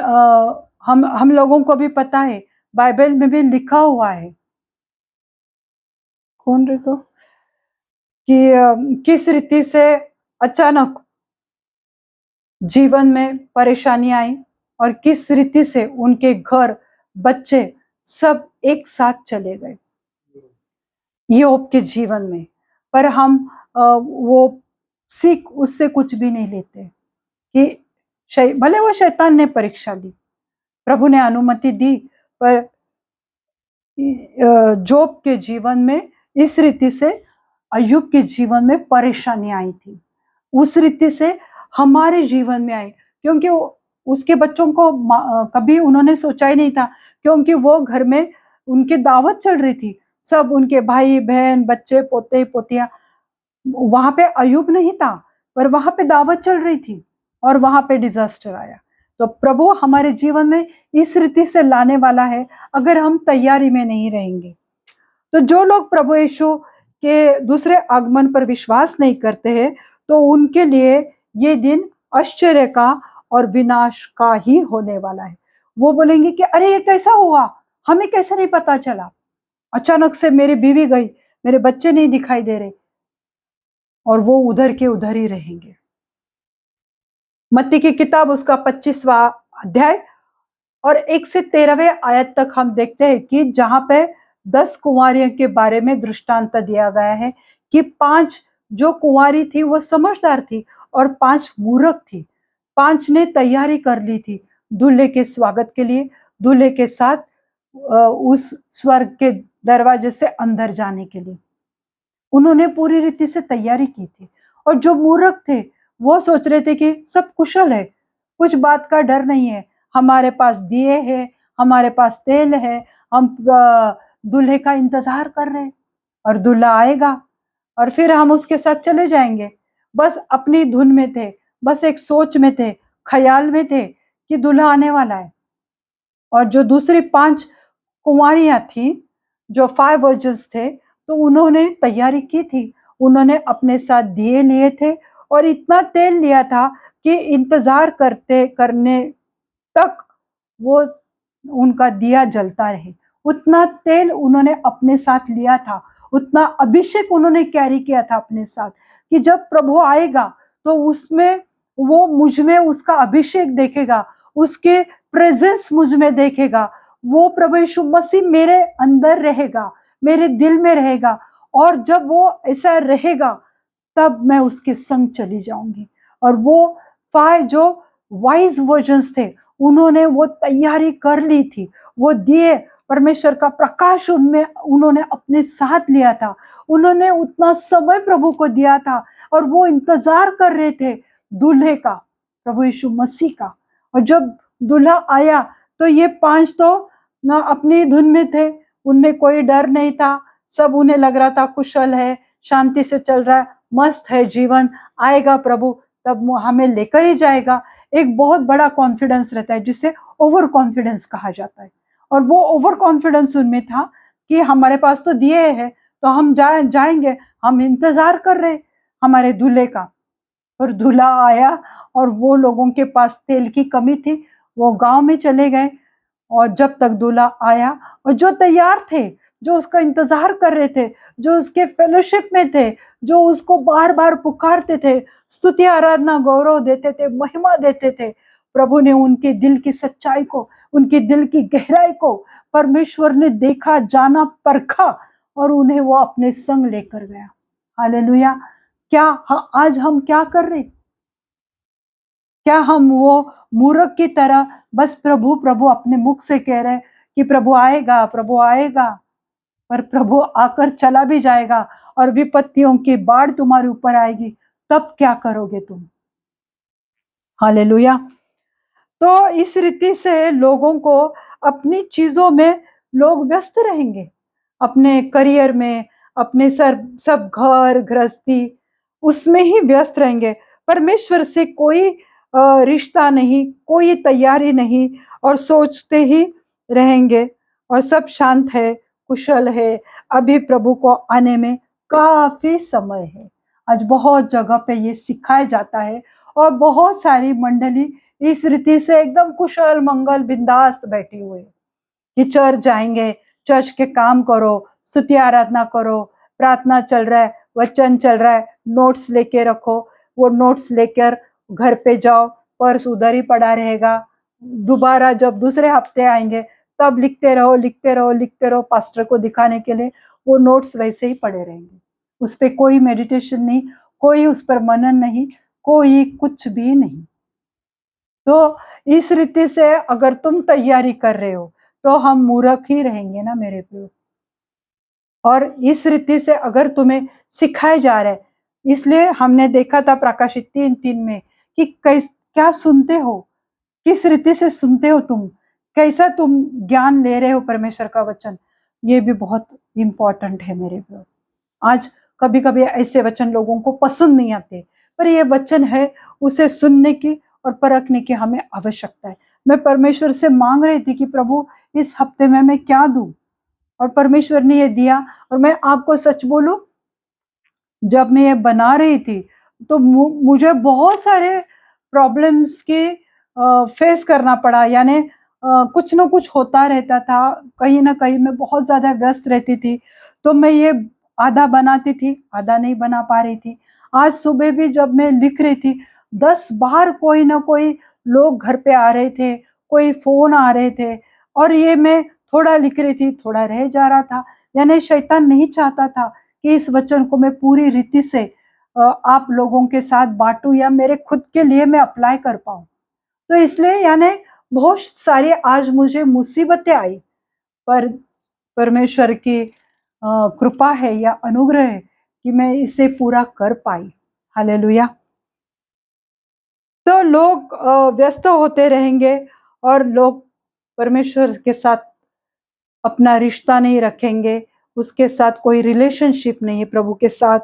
[SPEAKER 1] हम लोगों को भी पता है, बाइबल में भी लिखा हुआ है, कौन रे तो कि किस रीति से अचानक जीवन में परेशानी आई और किस रीति से उनके घर, बच्चे सब एक साथ चले गए योब के जीवन में। पर हम वो सीख उससे कुछ भी नहीं लेते कि भले वो शैतान ने परीक्षा ली, प्रभु ने अनुमति दी, पर जोब के जीवन में इस रीति से अय्यूब के जीवन में परेशानी आई थी, उस रीति से हमारे जीवन में आई, क्योंकि उसके बच्चों को कभी उन्होंने सोचा ही नहीं था, क्योंकि वो घर में उनकी दावत चल रही थी, सब उनके भाई बहन बच्चे पोते पोतियां, वहां पे अय्यूब नहीं था, पर वहां पे दावत चल रही थी और वहां पे डिजास्टर आया। तो प्रभु हमारे जीवन में इस रीति से लाने वाला है अगर हम तैयारी में नहीं रहेंगे। तो जो लोग प्रभु यीशु के दूसरे आगमन पर विश्वास नहीं करते हैं, तो उनके लिए ये दिन आश्चर्य का और विनाश का ही होने वाला है। वो बोलेंगे कि अरे ये कैसा हुआ, हमें कैसे नहीं पता चला, अचानक से मेरी बीवी गई, मेरे बच्चे नहीं दिखाई दे रहे, और वो उधर के उधर ही रहेंगे। मत्ती की किताब उसका 25वां अध्याय और 1 से 13वें आयत तक हम देखते हैं कि जहां पे 10 कुंवारियों के बारे में दृष्टांत दिया गया है कि 5 जो कुंवारी थी वो समझदार थी और 5 मूर्ख थी। 5 ने तैयारी कर ली थी दूल्हे के स्वागत के लिए, दूल्हे के साथ उस स्वर्ग के दरवाजे से अंदर जाने के लिए उन्होंने पूरी रीति से तैयारी की थी। और जो मूर्ख थे वो सोच रहे थे कि सब कुशल है, कुछ बात का डर नहीं है, हमारे पास दिए हैं, हमारे पास तेल है, हम दूल्हे का इंतजार कर रहे हैं और दूल्हा आएगा और फिर हम उसके साथ चले जाएंगे। बस अपनी धुन में थे, बस एक सोच में थे, ख्याल में थे कि दूल्हा आने वाला है। और जो दूसरी 5 कुंवारियां थी, जो 5 वर्जिन्स थे, तो उन्होंने तैयारी की थी, उन्होंने अपने साथ दिए लिए थे और इतना तेल लिया था कि इंतजार करने तक वो उनका दिया जलता रहे। उतना तेल उन्होंने अपने साथ लिया था, उतना अभिषेक उन्होंने कैरी किया था अपने साथ कि जब प्रभु आएगा तो उसमें वो मुझ में उसका अभिषेक देखेगा, उसके प्रेजेंस मुझ में देखेगा, वो प्रभु यीशु मसीह मेरे अंदर रहेगा, मेरे दिल में रहेगा, और जब वो ऐसा रहेगा तब मैं उसके संग चली जाऊंगी। और वो 5 जो वाइज वर्जन्स थे उन्होंने वो तैयारी कर ली थी, वो दिए परमेश्वर का प्रकाश उनमें उन्होंने अपने साथ लिया था, उन्होंने उतना समय प्रभु को दिया था और वो इंतजार कर रहे थे दूल्हे का, प्रभु यीशु मसीह का। और जब दूल्हा आया तो ये 5 तो ना अपनी धुन में थे, उनमें कोई डर नहीं था, सब उन्हें लग रहा था कुशल है, शांति से चल रहा है, मस्त है जीवन, आएगा प्रभु तब हमें लेकर ही जाएगा। एक बहुत बड़ा कॉन्फिडेंस रहता है जिसे ओवर कॉन्फिडेंस कहा जाता है, और वो ओवर कॉन्फिडेंस उनमें था कि हमारे पास तो दिए हैं तो हम जाएंगे, हम इंतजार कर रहे हमारे दूल्हे का। और दूल्हा आया और वो लोगों के पास तेल की कमी थी, वो गांव में चले गए। और जब तक दूल्हा आया, और जो तैयार थे, जो उसका इंतजार कर रहे थे, जो उसके फेलोशिप में थे, जो उसको बार बार पुकारते थे, स्तुति आराधना गौरव देते थे, महिमा देते थे, प्रभु ने उनके दिल की सच्चाई को, उनके दिल की गहराई को परमेश्वर ने देखा, जाना, परखा और उन्हें वो अपने संग लेकर गया। हालेलुया। क्या आज हम क्या कर रहे? क्या हम वो मूर्ख की तरह बस प्रभु प्रभु अपने मुख से कह रहे कि प्रभु आएगा, प्रभु आएगा, पर प्रभु आकर चला भी जाएगा और विपत्तियों की बाढ़ तुम्हारे ऊपर आएगी, तब क्या करोगे तुम? हालेलुया। तो इस रीति से लोगों को अपनी चीजों में लोग व्यस्त रहेंगे, अपने करियर में, अपने सब घर गृहस्थी उसमें ही व्यस्त रहेंगे। परमेश्वर से कोई रिश्ता नहीं, कोई तैयारी नहीं, और सोचते ही रहेंगे और सब शांत है, कुशल है, अभी प्रभु को आने में काफी समय है। आज बहुत जगह पे ये सिखाया जाता है और बहुत सारी मंडली इस रीति से एकदम कुशल मंगल बिंदास बैठी हुई कि चर्च जाएंगे, चर्च के काम करो, स्तुति आराधना करो, प्रार्थना चल रहा है, वचन चल रहा है, नोट्स लेके रखो, वो नोट्स लेकर घर पे जाओ, पर्स उधर ही पड़ा रहेगा, दोबारा जब दूसरे हफ्ते आएंगे तब लिखते रहो लिखते रहो लिखते रहो, पास्टर को दिखाने के लिए वो नोट्स वैसे ही पड़े रहेंगे, उस पर कोई मेडिटेशन नहीं, कोई उस पर मनन नहीं, कोई कुछ भी नहीं। तो इस रीति से अगर तुम तैयारी कर रहे हो तो हम मूर्ख ही रहेंगे ना मेरे पे। और इस रीति से अगर तुम्हें सिखाए जा रहे, इसलिए हमने देखा था प्रकाशित 3:3 में कि क्या सुनते हो, किस रीति से सुनते हो तुम, कैसा तुम ज्ञान ले रहे हो परमेश्वर का वचन, ये भी बहुत इंपॉर्टेंट है मेरे पे। आज कभी कभी ऐसे वचन लोगों को पसंद नहीं आते, पर ये वचन है उसे सुनने की और परखने की हमें आवश्यकता है। मैं परमेश्वर से मांग रही थी कि प्रभु इस हफ्ते में मैं क्या दूं, और परमेश्वर ने ये दिया। और मैं आपको सच बोलूं, जब मैं ये बना रही थी तो मुझे बहुत सारे प्रॉब्लम्स के फेस करना पड़ा। यानी कुछ ना कुछ होता रहता था, कहीं ना कहीं मैं बहुत ज्यादा व्यस्त रहती थी। तो मैं ये आधा बनाती थी, आधा नहीं बना पा रही थी। आज सुबह भी जब मैं लिख रही थी, 10 बार कोई ना कोई लोग घर पे आ रहे थे, कोई फोन आ रहे थे, और ये मैं थोड़ा लिख रही थी, थोड़ा रह जा रहा था। यानी शैतान नहीं चाहता था कि इस वचन को मैं पूरी रीति से आप लोगों के साथ बांटूं या मेरे खुद के लिए मैं अप्लाई कर पाऊं। तो इसलिए यानी बहुत सारी आज मुझे मुसीबतें आई, पर परमेश्वर की कृपा है या अनुग्रह है कि मैं इसे पूरा कर पाई। हालेलुया। तो लोग व्यस्त होते रहेंगे और लोग परमेश्वर के साथ अपना रिश्ता नहीं रखेंगे, उसके साथ कोई रिलेशनशिप नहीं है प्रभु के साथ,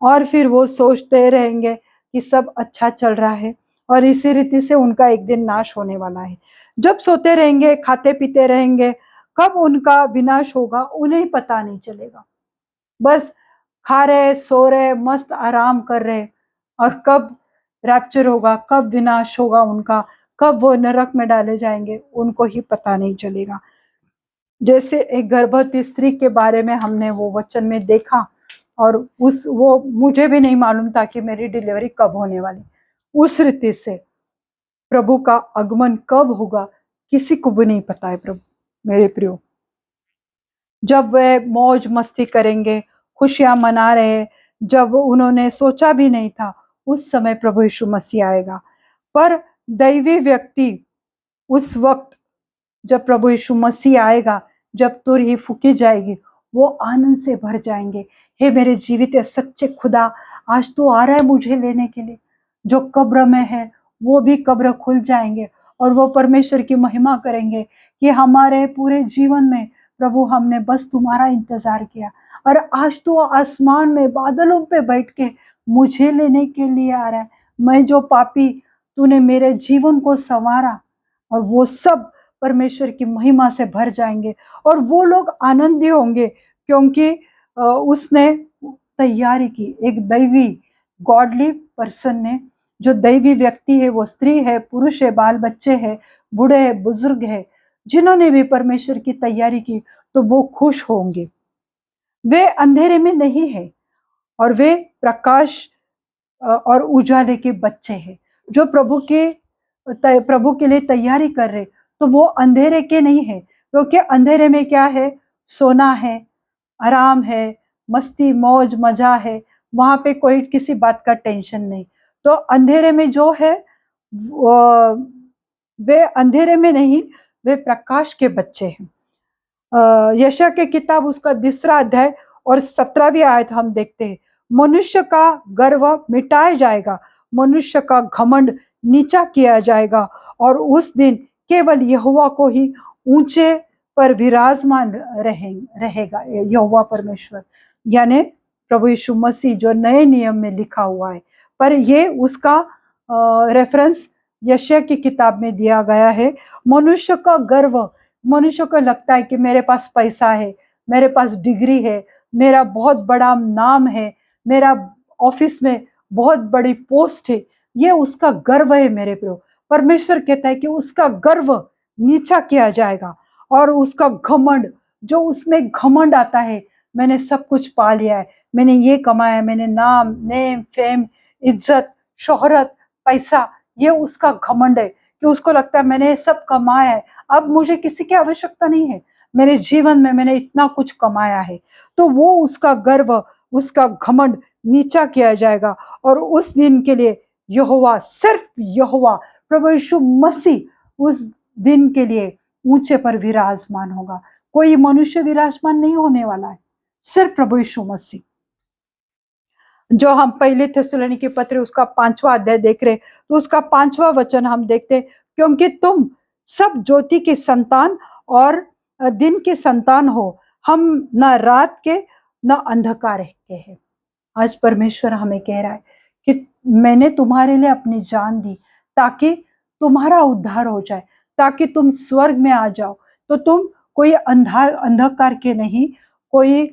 [SPEAKER 1] और फिर वो सोचते रहेंगे कि सब अच्छा चल रहा है, और इसी रीति से उनका एक दिन नाश होने वाला है। जब सोते रहेंगे, खाते पीते रहेंगे, कब उनका विनाश होगा उन्हें पता नहीं चलेगा। बस खा रहे, सो रहे, मस्त आराम कर रहे, और कब रैप्चर होगा, कब विनाश होगा उनका, कब वो नरक में डाले जाएंगे, उनको ही पता नहीं चलेगा। जैसे एक गर्भवती स्त्री के बारे में हमने वो वचन में देखा, और वो मुझे भी नहीं मालूम था कि मेरी डिलीवरी कब होने वाली। उस रीति से प्रभु का आगमन कब होगा किसी को भी नहीं पता है प्रभु मेरे प्रियो। जब वे मौज मस्ती करेंगे, खुशियां मना रहे, जब उन्होंने सोचा भी नहीं था, उस समय प्रभु यीशु मसीह आएगा। पर दैवी व्यक्ति उस वक्त जब प्रभु यीशु मसीह आएगा, जब तुरही फूकी जाएगी, वो आनंद से भर जाएंगे। हे मेरे जीवित सच्चे खुदा, आज तो आ रहा है मुझे लेने के लिए। जो कब्र में है वो भी कब्र खुल जाएंगे, और वो परमेश्वर की महिमा करेंगे कि हमारे पूरे जीवन में प्रभु हमने बस तुम्हारा इंतजार किया, और आज तो आसमान में बादलों पे बैठ के मुझे लेने के लिए आ रहा है। मैं जो पापी, तूने मेरे जीवन को संवारा, और वो सब परमेश्वर की महिमा से भर जाएंगे, और वो लोग आनंदी होंगे क्योंकि उसने तैयारी की। एक दैवी गॉडली पर्सन ने, जो दैवी व्यक्ति है, वो स्त्री है, पुरुष है, बाल बच्चे है, बूढ़े है, बुजुर्ग है, जिन्होंने भी परमेश्वर की तैयारी की, तो वो खुश होंगे। वे अंधेरे में नहीं है, और वे प्रकाश और उजाले के बच्चे हैं। जो प्रभु के लिए तैयारी कर रहे, तो वो अंधेरे के नहीं है, क्योंकि अंधेरे में क्या है? सोना है, आराम है, मस्ती मौज मजा है, वहां पे कोई किसी बात का टेंशन नहीं। तो अंधेरे में जो है वे अंधेरे में नहीं, वे प्रकाश के बच्चे हैं। यशा के किताब उसका 2 अध्याय और 17वीं आयत हम देखते हैं। मनुष्य का गर्व मिटाया जाएगा, मनुष्य का घमंड नीचा किया जाएगा, और उस दिन केवल यहोवा को ही ऊंचे पर विराजमान रहेगा। यहोवा परमेश्वर यानी प्रभु यीशु मसीह, जो नए नियम में लिखा हुआ है, पर ये उसका रेफरेंस यशया की किताब में दिया गया है। मनुष्य का गर्व, मनुष्य को लगता है कि मेरे पास पैसा है, मेरे पास डिग्री है, मेरा बहुत बड़ा नाम है, मेरा ऑफिस में बहुत बड़ी पोस्ट है, ये उसका गर्व है मेरे प्रियो। परमेश्वर कहता है कि उसका गर्व नीचा किया जाएगा, और उसका घमंड, जो उसमें घमंड आता है, मैंने सब कुछ पा लिया है, मैंने ये कमाया, मैंने नाम, नेम, फेम, इज्जत, शोहरत, पैसा, ये उसका घमंड है कि उसको लगता है मैंने ये सब कमाया है, अब मुझे किसी की आवश्यकता नहीं है, मेरे जीवन में मैंने इतना कुछ कमाया है। तो वो उसका गर्व, उसका घमंड नीचा किया जाएगा, और उस दिन के लिए यहोवा, सिर्फ यहोवा प्रभु यीशु मसीह उस दिन के लिए ऊंचे पर विराजमान होगा। कोई मनुष्य विराजमान नहीं होने वाला है, सिर्फ प्रभु यीशु मसीह। जो हम पहले थिस्सलुनीके पत्र उसका 5वां अध्याय देख रहे, तो उसका 5वां वचन हम देखते, क्योंकि तुम सब ज्योति के संतान और दिन के संतान हो, हम न रात के न अंधकार के हैं। आज परमेश्वर हमें कह रहा है कि मैंने तुम्हारे लिए अपनी जान दी, ताकि तुम्हारा उद्धार हो जाए, ताकि तुम स्वर्ग में आ जाओ। तो तुम कोई अंधकार के नहीं, कोई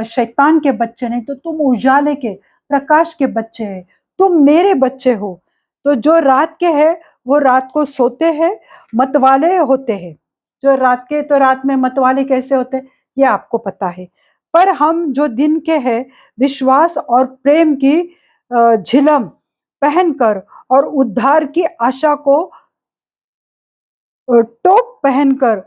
[SPEAKER 1] शैतान के बच्चे नहीं, तो तुम उजाले के, प्रकाश के बच्चे हैं, तुम मेरे बच्चे हो। तो जो रात के हैं वो रात को सोते हैं, मतवाले होते हैं। जो रात के, तो रात में मतवाले कैसे होते हैं ये आपको पता है। पर हम जो दिन के हैं, विश्वास और प्रेम की झिलम पहनकर और उद्धार की आशा को टोप पहनकर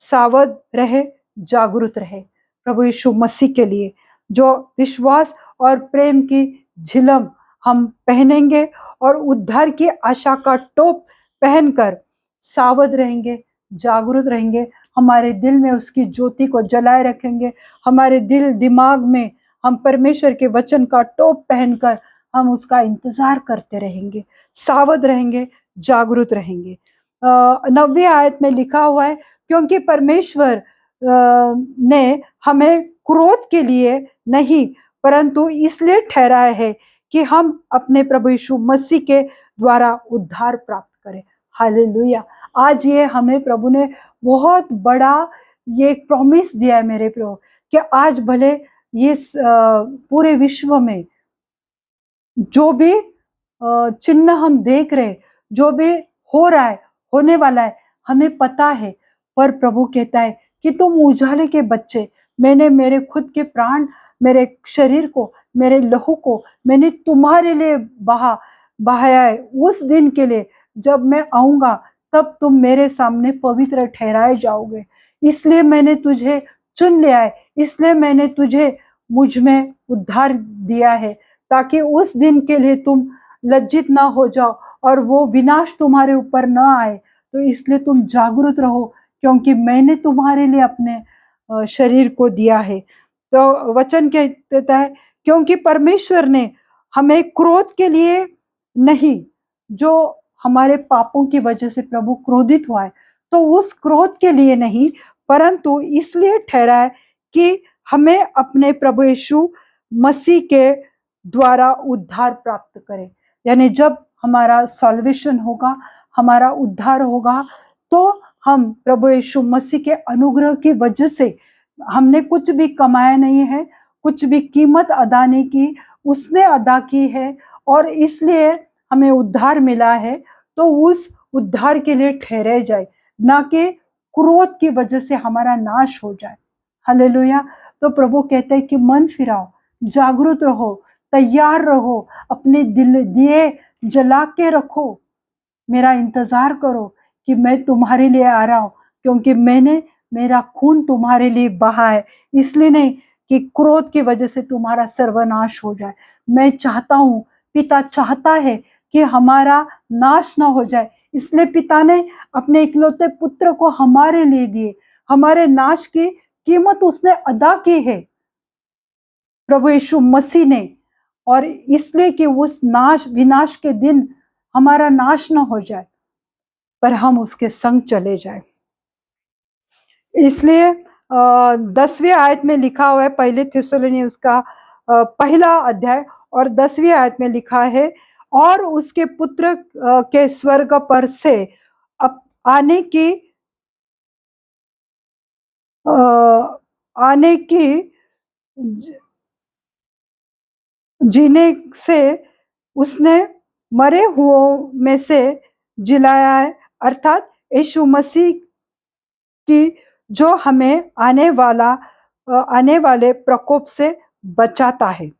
[SPEAKER 1] सावध रहे, जागरूक रहे। प्रभु यीशु मसीह के लिए जो विश्वास और प्रेम की झिलम हम पहनेंगे और उद्धार की आशा का टोप पहनकर सावध रहेंगे, जागरूक रहेंगे, हमारे दिल में उसकी ज्योति को जलाए रखेंगे। हमारे दिल दिमाग में हम परमेश्वर के वचन का टोप पहनकर हम उसका इंतजार करते रहेंगे, सावध रहेंगे, जागरूक रहेंगे। 9वीं आयत में लिखा हुआ है, क्योंकि परमेश्वर ने हमें क्रोध के लिए नहीं परंतु इसलिए ठहराया है कि हम अपने प्रभु यीशु मसीह के द्वारा उद्धार प्राप्त करें। हालेलुया। आज ये हमें प्रभु ने बहुत बड़ा ये प्रॉमिस दिया है मेरे प्रभु, कि आज भले ये पूरे विश्व में जो भी चिन्ह हम देख रहे, जो भी हो रहा है, होने वाला है, हमें पता है। पर प्रभु कहता है कि तुम उजाले के बच्चे, मैंने मेरे खुद के प्राण, मेरे शरीर को, मेरे लहू को मैंने तुम्हारे लिए बहाया है, उस दिन के लिए जब मैं आऊंगा तब तुम मेरे सामने पवित्र ठहराए जाओगे। इसलिए मैंने तुझे चुन लिया है, इसलिए मैंने तुझे मुझ में उद्धार दिया है, ताकि उस दिन के लिए तुम लज्जित ना हो जाओ और वो विनाश तुम्हारे ऊपर ना आए। तो इसलिए तुम जागरूक रहो, क्योंकि मैंने तुम्हारे लिए अपने शरीर को दिया है। तो वचन कहता है, क्योंकि परमेश्वर ने हमें क्रोध के लिए नहीं, जो हमारे पापों की वजह से प्रभु क्रोधित हुआ है, तो उस क्रोध के लिए नहीं परंतु इसलिए ठहरा है कि हमें अपने प्रभु यीशु मसीह के द्वारा उद्धार प्राप्त करें। यानी जब हमारा सॉल्वेशन होगा, हमारा उद्धार होगा, तो हम प्रभु यीशु मसीह के अनुग्रह की वजह से, हमने कुछ भी कमाया नहीं है, कुछ भी कीमत अदा नहीं की, उसने अदा की है और इसलिए हमें उद्धार मिला है। तो उस उद्धार के लिए ठहरे जाए, ना कि क्रोध की वजह से हमारा नाश हो जाए। हालेलुया। तो प्रभु कहते हैं कि मन फिराओ, जागरूक रहो, तैयार रहो, अपने दिल दिए जला के रखो, मेरा इंतजार करो कि मैं तुम्हारे लिए आ रहा हूं, क्योंकि मैंने मेरा खून तुम्हारे लिए बहा है। इसलिए नहीं कि क्रोध की वजह से तुम्हारा सर्वनाश हो जाए। मैं चाहता हूं, पिता चाहता है कि हमारा नाश ना हो जाए, इसलिए पिता ने अपने इकलौते पुत्र को हमारे लिए दिए। हमारे नाश की कीमत उसने अदा की है, प्रभु यीशु मसीह ने, और इसलिए कि उस विनाश के दिन हमारा नाश न हो जाए पर हम उसके संग चले जाए। इसलिए 10वीं आयत में लिखा हुआ है, पहले थिस्सलुनीय उसका पहला अध्याय और 10वीं आयत में लिखा है, और उसके पुत्र के स्वर्ग पर से आने की जीने से उसने मरे हुओं में से जिलाया है, अर्थात यीशु मसीह की, जो हमें आने वाले प्रकोप से बचाता है,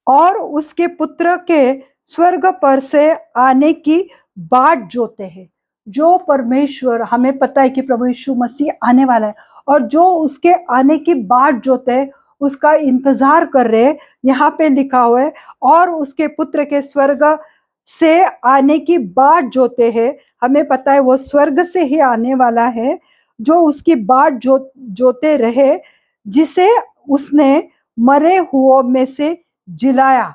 [SPEAKER 1] और उसके पुत्र के स्वर्ग पर से आने की बाट जोते हैं। जो परमेश्वर, हमें पता है कि प्रभु यीशु मसीह आने वाला है, और जो उसके आने की बाट जोते हैं, उसका इंतजार कर रहे हैं। यहाँ पे लिखा हुआ है, और उसके पुत्र के स्वर्ग से आने की बाट जोते हैं। हमें पता है वो स्वर्ग से ही आने वाला है, जो उसकी बाट जोते रहे, जिसे उसने मरे हुओं में से जिलाया।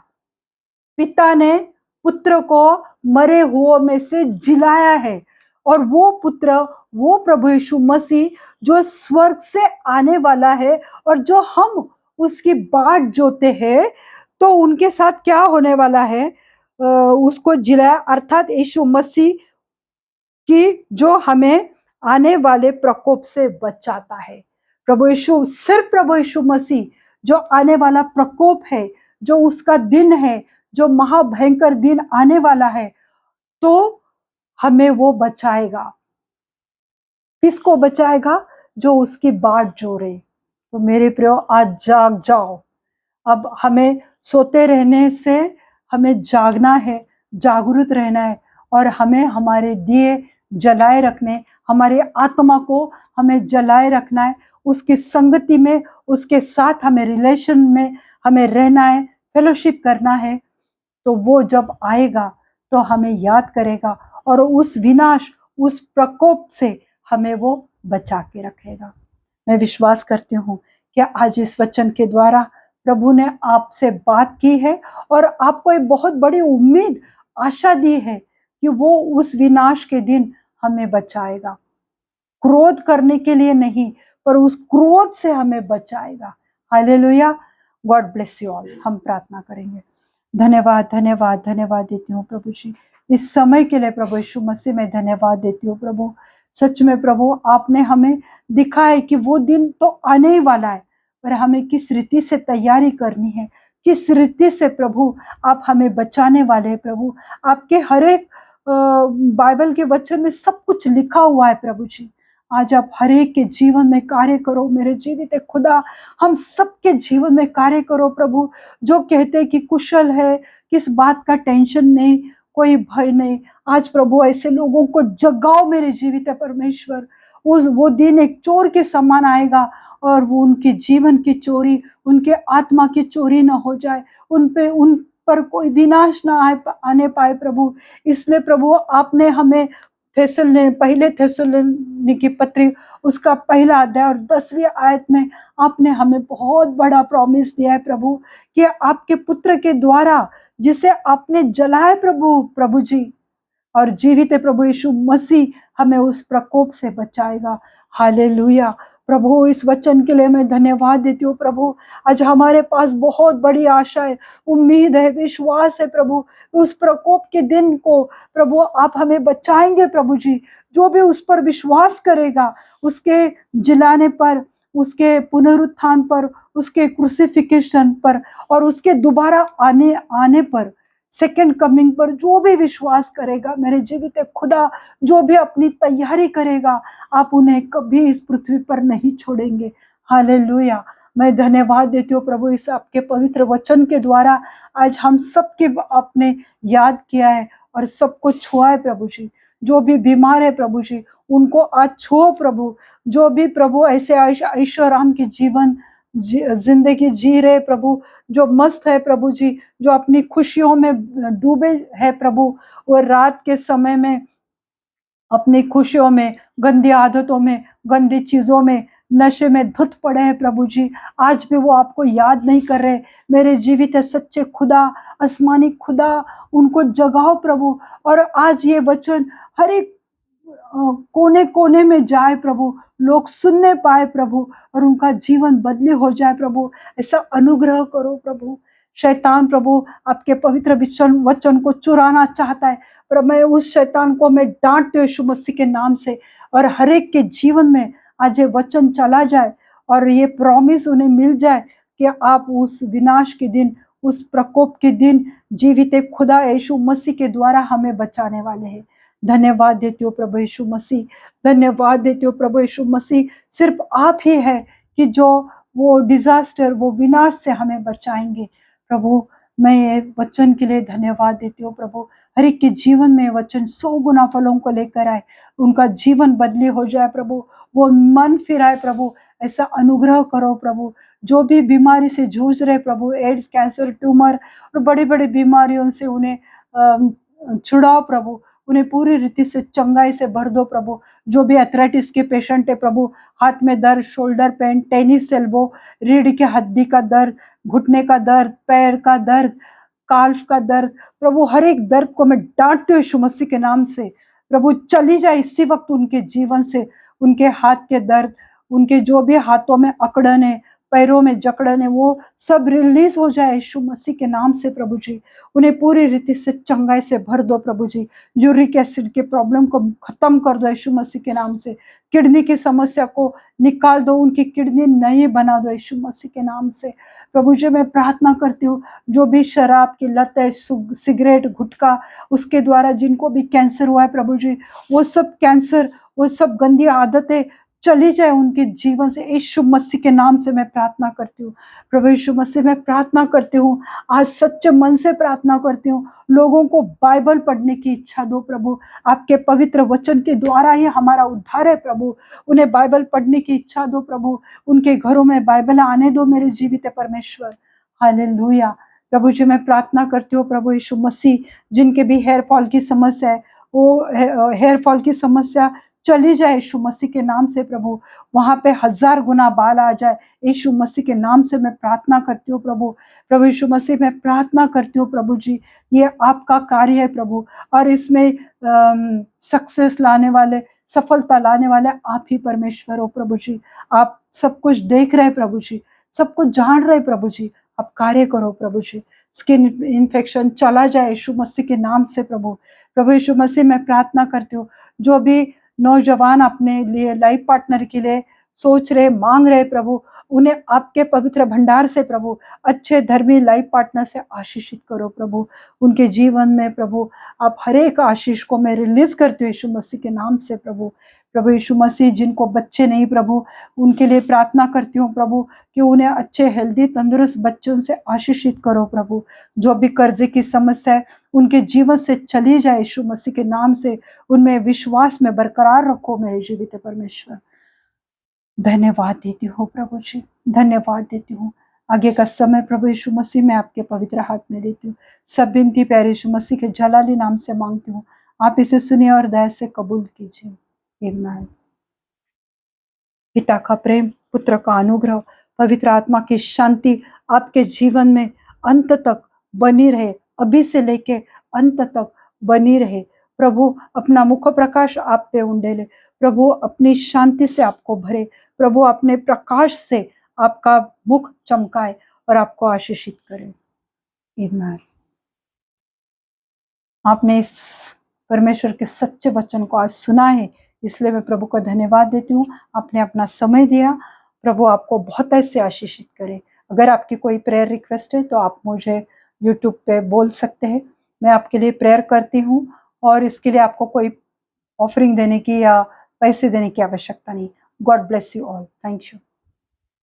[SPEAKER 1] पिता ने पुत्र को मरे हुओं में से जिलाया है, और वो पुत्र, वो प्रभु यीशु मसीह जो स्वर्ग से आने वाला है, और जो हम उसकी बाट जोते हैं, तो उनके साथ क्या होने वाला है? उसको जिलाया, अर्थात यीशु मसीह की जो हमें आने वाले प्रकोप से बचाता है। प्रभु यीशु, सिर्फ प्रभु यीशु मसीह जो आने वाला प्रकोप है, जो उसका दिन है, जो महाभयंकर दिन आने वाला है, तो हमें वो बचाएगा। किसको बचाएगा? जो उसकी बाट जोड़े। तो मेरे प्रियो, आज जाग जाओ। अब हमें सोते रहने से हमें जागना है, जागरूक रहना है, और हमें हमारे दिए जलाए रखने, हमारे आत्मा को हमें जलाए रखना है। उसकी संगति में, उसके साथ हमें रिलेशन में हमें रहना है, फेलोशिप करना है। तो वो जब आएगा तो हमें याद करेगा और उस विनाश, उस प्रकोप से हमें वो बचा के रखेगा। मैं विश्वास करती हूँ कि आज इस वचन के द्वारा प्रभु ने आपसे बात की है और आपको एक बहुत बड़ी उम्मीद, आशा दी है कि वो उस विनाश के दिन हमें बचाएगा। क्रोध करने के लिए नहीं, पर उस क्रोध से हमें बचाएगा। Hallelujah. God bless you all. हम प्रार्थना करेंगे। धन्यवाद, धन्यवाद, धन्यवाद देती हूँ प्रभु जी इस समय के लिए। प्रभु यीशु मसीह में धन्यवाद देती हूँ प्रभु। सच में प्रभु, आपने हमें दिखाया कि वो दिन तो आने ही वाला है, पर हमें किस रीति से तैयारी करनी है, किस रीति से प्रभु आप हमें बचाने वाले हैं। प्रभु, आपके हर एक बाइबल के वचन में सब कुछ लिखा हुआ है प्रभु जी। आज आप हर एक के जीवन में कार्य करो मेरे जीवित खुदा। हम सबके जीवन में कार्य करो प्रभु। जो कहते हैं कि कुशल है, किस बात का टेंशन नहीं, कोई भय नहीं, आज प्रभु ऐसे लोगों को जगाओ मेरे जीवित परमेश्वर। वो दिन एक चोर के समान आएगा और वो उनके जीवन की चोरी, उनके आत्मा की चोरी ना हो जाए, उन पर कोई विनाश ना आने पाए प्रभु। इसलिए प्रभु, आपने हमें पहले थेसलोनिकी पत्री उसका पहला अध्याय और 10वीं आयत में आपने हमें बहुत बड़ा प्रॉमिस दिया है प्रभु, कि आपके पुत्र के द्वारा जिसे आपने जलाया प्रभु जी, और जीवित प्रभु यीशु मसीह हमें उस प्रकोप से बचाएगा। हालेलुया। प्रभु, इस वचन के लिए मैं धन्यवाद देती हूँ प्रभु। आज हमारे पास बहुत बड़ी आशा है, उम्मीद है, विश्वास है प्रभु। उस प्रकोप के दिन को प्रभु आप हमें बचाएंगे प्रभु जी। जो भी उस पर विश्वास करेगा, उसके जिलाने पर, उसके पुनरुत्थान पर, उसके क्रूसिफिकेशन पर और उसके दोबारा आने पर, सेकंड कमिंग पर जो भी विश्वास करेगा मेरे जीवित खुदा, जो भी अपनी तैयारी करेगा, आप उन्हें कभी इस पृथ्वी पर नहीं छोड़ेंगे। हालेलुया। मैं धन्यवाद देती हूँ प्रभु इस आपके पवित्र वचन के द्वारा। आज हम सबके आपने याद किया है और सबको छुआ है प्रभु जी। जो भी बीमार है प्रभु जी, उनको आज छुओ प्रभु। जो भी प्रभु ऐसे ऐश्वर्याम की जिंदगी जी रहे प्रभु, जो मस्त है प्रभु जी, जो अपनी खुशियों में डूबे है प्रभु, वो रात के समय में अपनी खुशियों में, गंदी आदतों में, गंदी चीजों में, नशे में धुत पड़े हैं प्रभु जी। आज भी वो आपको याद नहीं कर रहे। मेरे जीवित सच्चे खुदा, आसमानी खुदा, उनको जगाओ प्रभु। और आज ये वचन हर एक कोने कोने में जाए प्रभु, लोग सुनने पाए प्रभु और उनका जीवन बदली हो जाए प्रभु। ऐसा अनुग्रह करो प्रभु। शैतान प्रभु आपके पवित्र वचन को चुराना चाहता है, पर मैं उस शैतान को मैं डांटती हूं यीशु मसीह के नाम से। और हर एक के जीवन में आज ये वचन चला जाए और ये प्रॉमिस उन्हें मिल जाए कि आप उस विनाश के दिन, उस प्रकोप के दिन जीवित खुदा यीशु मसीह के द्वारा हमें बचाने वाले हैं। धन्यवाद देती हूँ प्रभु यीशु मसीह, धन्यवाद देती हूँ प्रभु यीशु मसीह। सिर्फ आप ही है कि जो वो डिजास्टर, वो विनाश से हमें बचाएंगे प्रभु। मैं ये वचन के लिए धन्यवाद देती हूँ प्रभु। हर एक के जीवन में वचन 100 गुना फलों को लेकर आए, उनका जीवन बदली हो जाए प्रभु, वो मन फिराए प्रभु। ऐसा अनुग्रह करो प्रभु। जो भी बीमारी से जूझ रहे प्रभु, एड्स, कैंसर, ट्यूमर और बड़ी बड़ी बीमारियों से उन्हें छुड़ाओ प्रभु। उन्हें पूरी रीति से चंगाई से भर दो प्रभु। जो भी एथराइटिस के पेशेंट है प्रभु, हाथ में दर्द, शोल्डर पेन, टेनिस एल्बो, रीढ़ के हड्डी का दर्द, घुटने का दर्द, पैर का दर्द, काल्फ का दर्द प्रभु, हर एक दर्द को मैं डांटती हूँ यीशु मसीह के नाम से प्रभु। चली जाए इसी वक्त उनके जीवन से, उनके हाथ के दर्द, उनके जो भी हाथों में अकड़न है, पैरों में जकड़न है वो सब रिलीज हो जाए यीशु मसीह के नाम से प्रभु जी। उन्हें पूरी रीति से चंगाई से भर दो प्रभु जी। यूरिक एसिड के प्रॉब्लम को खत्म कर दो यीशु मसीह के नाम से। किडनी की समस्या को निकाल दो, उनकी किडनी नई बना दो यीशु मसीह के नाम से। प्रभु जी मैं प्रार्थना करती हूँ, जो भी शराब की लत है, सिगरेट, गुटखा, उसके द्वारा जिनको भी कैंसर हुआ है प्रभु जी, वो सब कैंसर, वो सब गंदी आदतें चली जाए उनके जीवन से यीशु मसीह के नाम से मैं प्रार्थना करती हूँ। प्रभु यीशु मसीह मैं प्रार्थना करती हूँ, आज सच्चे मन से प्रार्थना करती हूँ, लोगों को बाइबल पढ़ने की इच्छा दो प्रभु। आपके पवित्र वचन के द्वारा ही हमारा उद्धार है प्रभु। उन्हें बाइबल पढ़ने की इच्छा दो प्रभु, उनके घरों में बाइबल आने दो मेरे जीवित परमेश्वर। हालेलुया। प्रभु जी मैं प्रार्थना करती हूँ प्रभु यीशु मसीह, जिनके भी हेयर फॉल की समस्या है, वो हेयर फॉल की समस्या चली जाए यीशु मसीह के नाम से प्रभु। वहां पे 1000 गुना बाल आ जाए यीशु मसीह के नाम से मैं प्रार्थना करती हूँ प्रभु। प्रभु यीशु मसीह मैं प्रार्थना करती हूँ प्रभु जी, ये आपका कार्य है प्रभु, और इसमें सक्सेस लाने वाले, सफलता लाने वाले आप ही परमेश्वर हो प्रभु जी। आप सब कुछ देख रहे प्रभु जी, सब कुछ जान रहे प्रभु जी, आप कार्य करो प्रभु जी। स्किन इन्फेक्शन चला जाए यीशु मसीह के नाम से प्रभु। प्रभु यीशु मसीह मैं प्रार्थना करती हूँ, जो भी नौजवान अपने लिए लाइफ पार्टनर के लिए सोच रहे, मांग रहे प्रभु, उन्हें आपके पवित्र भंडार से प्रभु अच्छे धर्मी लाइफ पार्टनर से आशीषित करो प्रभु। उनके जीवन में प्रभु आप हर एक आशीष को मैं रिलीज करती हूँ यीशु मसीह के नाम से प्रभु। प्रभु यीशु मसीह, जिनको बच्चे नहीं प्रभु, उनके लिए प्रार्थना करती हूँ प्रभु कि उन्हें अच्छे हेल्दी तंदुरुस्त बच्चों से आशीषित करो प्रभु। जो भी कर्जे की समस्या है उनके जीवन से चली जाए यीशु मसीह के नाम से। उनमें विश्वास में बरकरार रखो मेरे जीवित परमेश्वर। धन्यवाद देती हूँ प्रभु जी, धन्यवाद देती हूँ। आगे का समय प्रभु यीशु मसीह मैं आपके पवित्र हाथ में देती हूँ। सब विनती प्यारे यीशु मसीह के जलाली नाम से मांगती हूँ, आप इसे सुनिए और दया से कबूल कीजिए। आमीन। पिता का प्रेम, पुत्र का अनुग्रह, पवित्र आत्मा की शांति आपके जीवन में अंत तक बनी रहे, अभी से लेके अंत तक बनी रहे। प्रभु अपना मुख प्रकाश आप पे उंडेले, प्रभु अपनी शांति से आपको भरे, प्रभु अपने प्रकाश से आपका मुख चमकाए और आपको आशीषित करे। आमीन। आपने इस परमेश्वर के सच्चे वचन को आज सुना है, इसलिए मैं प्रभु को धन्यवाद देती हूँ। आपने अपना समय दिया, प्रभु आपको बहुत ऐसे आशीषित करे। अगर आपकी कोई प्रेयर रिक्वेस्ट है तो आप मुझे यूट्यूब पे बोल सकते हैं, मैं आपके लिए प्रेयर करती हूँ, और इसके लिए आपको कोई ऑफरिंग देने की या पैसे देने की आवश्यकता नहीं। God bless you all. Thank you.